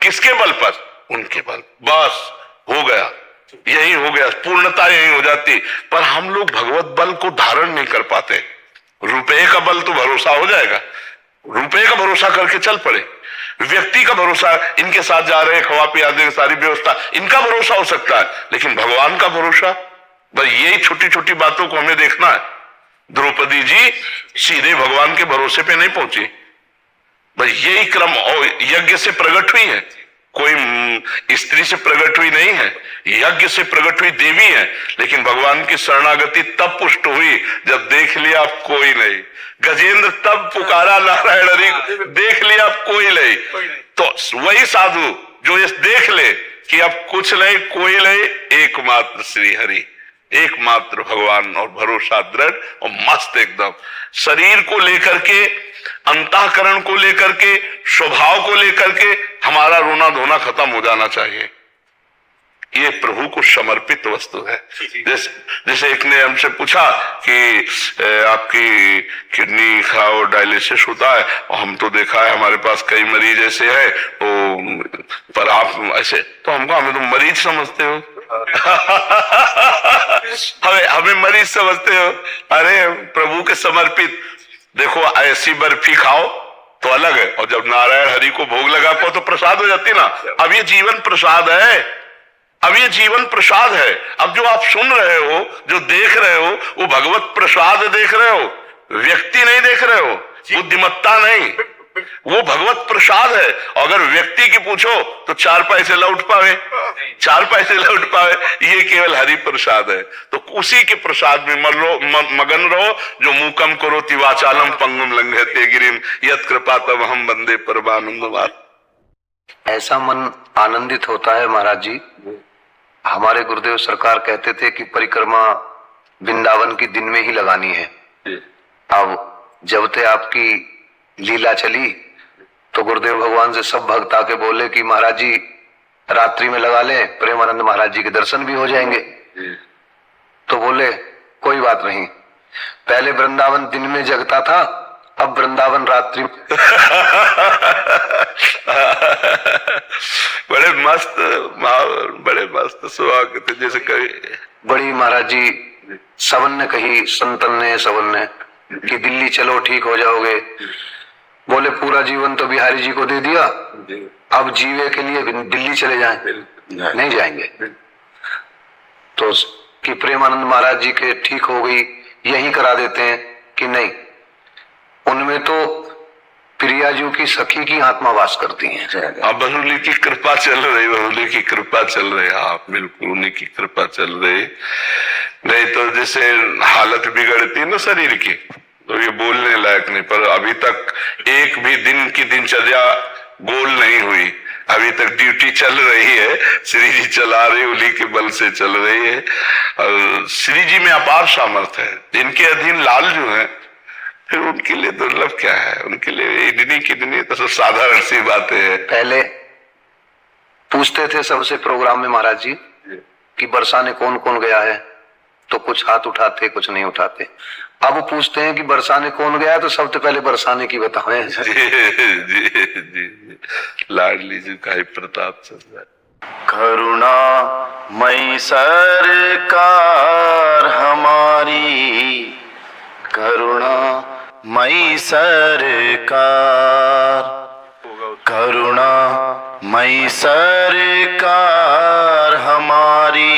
Speaker 2: किसके बल पर? उनके बल, बस हो गया, यही हो गया, पूर्णता यही हो जाती। पर हम लोग भगवत बल को धारण नहीं कर पाते। रुपए का बल तो भरोसा हो जाएगा, रुपए का भरोसा करके चल पड़े। व्यक्ति का भरोसा, इनके साथ जा रहे, खवा पिया दे, सारी व्यवस्था, इनका भरोसा हो सकता है, लेकिन भगवान का भरोसा, बस यही छोटी छोटी बातों को हमें देखना है। द्रौपदी जी सीधे भगवान के भरोसे पे नहीं पहुंची, बस यही क्रम। और यज्ञ से प्रकट हुई है, कोई स्त्री से प्रकट हुई नहीं है, यज्ञ से प्रकट हुई देवी है। लेकिन भगवान की शरणागति तब पुष्ट हुई जब देख लिया आप कोई नहीं। गजेंद्र तब पुकारा नारायण हरि, देख लिया आप कोई नहीं। तो वही साधु जो ये देख ले कि अब कुछ नहीं, कोई नहीं, एकमात्र श्री हरि, एकमात्र भगवान, और भरोसा दृढ़ और मस्त एकदम। शरीर को लेकर के, अंतःकरण को लेकर के, स्वभाव को लेकर के हमारा रोना धोना खत्म हो जाना चाहिए। ये प्रभु को समर्पित वस्तु है। जैसे एक ने हमसे पूछा कि आपकी किडनी खाओ डायलिसिस होता है, और हम तो देखा है हमारे पास कई मरीज ऐसे हैं, तो पर आप ऐसे, तो हमें तो मरीज समझते हो हमें मरीज समझते हो। अरे प्रभु के समर्पित, देखो ऐसी बर्फी खाओ तो अलग है, और जब नारायण हरि को भोग लगा पाओ तो प्रसाद हो जाती ना। अब ये जीवन प्रसाद है, अब ये जीवन प्रसाद है। अब जो आप सुन रहे हो, जो देख रहे हो, वो भगवत प्रसाद देख रहे हो, व्यक्ति नहीं देख रहे हो, बुद्धिमत्ता नहीं, वो भगवत प्रसाद है। अगर व्यक्ति की पूछो तो 4 पैसे लौट पावे, 4 पैसे लौट पावे, ये केवल हरि प्रसाद है। तो उसी के प्रसाद में मगन रहो। जो मूकम करोति वाचालम पंगुम लंघयते गिरिम यत् कृपा तब हम बंदे परमानंदवान।
Speaker 9: ऐसा मन आनंदित होता है महाराज जी। हमारे गुरुदेव सरकार कहते थे कि परिक्रमा वृंदावन की दिन में ही लगानी है। अब जब से आपकी लीला चली तो गुरुदेव भगवान से सब भक्त आके बोले कि महाराज जी रात्रि में लगा लें, प्रेमानंद महाराज जी के दर्शन भी हो जाएंगे। तो बोले कोई बात नहीं, पहले वृंदावन दिन में जगता था, अब वृंदावन रात्रि
Speaker 2: बड़े मस्त सुहाग थे। जैसे कभी
Speaker 9: बड़ी महाराज जी सबन ने कही, संतन ने सबन ने कि दिल्ली चलो ठीक हो जाओगे। बोले पूरा जीवन तो बिहारी जी को दे दिया, अब जीवे के लिए दिल्ली चले जाएं, नहीं जाएंगे। तो कि प्रेमानंद महाराज जी के ठीक हो गई, यही करा देते हैं कि नहीं, उनमें तो प्रिया जी की सखी की आत्मा वास करती है।
Speaker 2: अब बहुली की कृपा चल रही, बहुली की कृपा चल रही। आप बिल्कुल उन्हीं की कृपा चल रही, नहीं तो जैसे हालत बिगड़ती ना शरीर की तो ये बोलने लायक नहीं। पर अभी तक एक भी दिन की दिनचर्या गोल नहीं हुई, अभी तक ड्यूटी चल रही है। श्री जी चला रही, उन्हीं के बल से चल रही है। और श्री जी में अपार सामर्थ्य है। इनके अधीन लाल जो है, फिर उनके लिए दुर्लभ क्या है, उनके लिए इतनी कितनी तो सब साधारण सी बातें हैं।
Speaker 9: पहले पूछते थे सबसे प्रोग्राम में महाराज जी कि बरसाने कौन कौन गया है, तो कुछ हाथ उठाते कुछ नहीं उठाते। अब पूछते हैं कि बरसाने कौन गया, तो सबसे पहले बरसाने की बताएं।
Speaker 2: जी, लाडली जी का ही प्रताप चल रहा है।
Speaker 10: करुणा मई सरकार हमारी, करुणा मई सरकार, करुणा मई सरकार हमारी,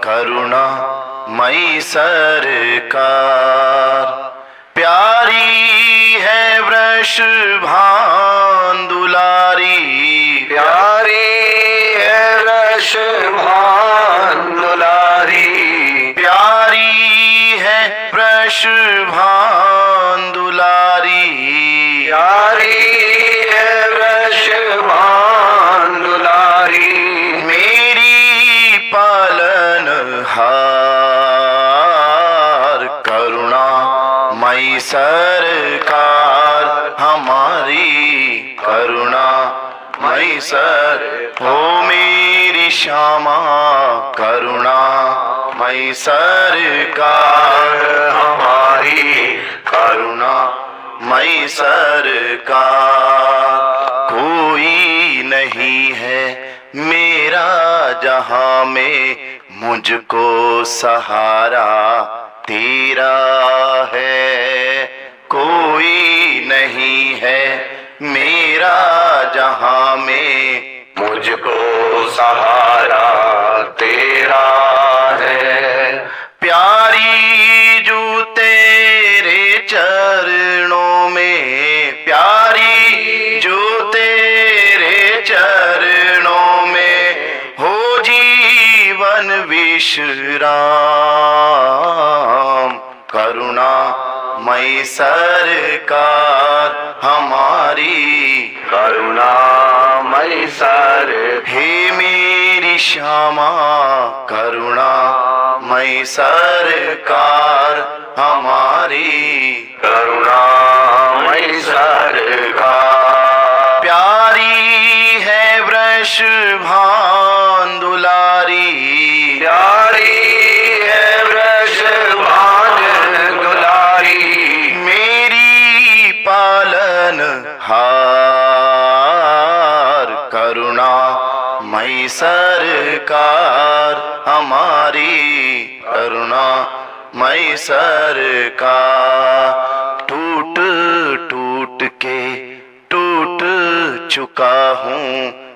Speaker 10: करुणा मई सरकार। प्यारी है वृषभान दुलारी,
Speaker 9: प्यारी है वृषभान दुलारी,
Speaker 10: प्यारी है वृषभान दुलारी,
Speaker 9: प्यारी है वृषभान दुलारी,
Speaker 10: मेरी पालनहार, करुणा मई सरकार हमारी, करुणा मई सर। हो मेरी श्यामा करुणा मई सरकार हमारी, करुणा मई सरकार। कोई नहीं है मेरा जहां में, मुझको सहारा तेरा है। कोई नहीं है मेरा जहां में,
Speaker 9: मुझको सहारा तेरा है।
Speaker 10: प्यारी जो तेरे चरणों में, प्यारी जो तेरे चरणों में, हो जीवन विश्राम, करुणा मई सरकार हमारी,
Speaker 9: करुणा मई सर।
Speaker 10: हे मेरी श्यामा करुणा मई सरकार हमारी,
Speaker 9: करुणा मई सरकार।
Speaker 10: प्यारी है वृषभान दुलारी,
Speaker 9: प्यारी है वृषभान दुलारी,
Speaker 10: मेरी पालनहार, करुणा मई सरकार हमारी, करुणा मई सरकार। टूट टूट के टूट चुका हूँ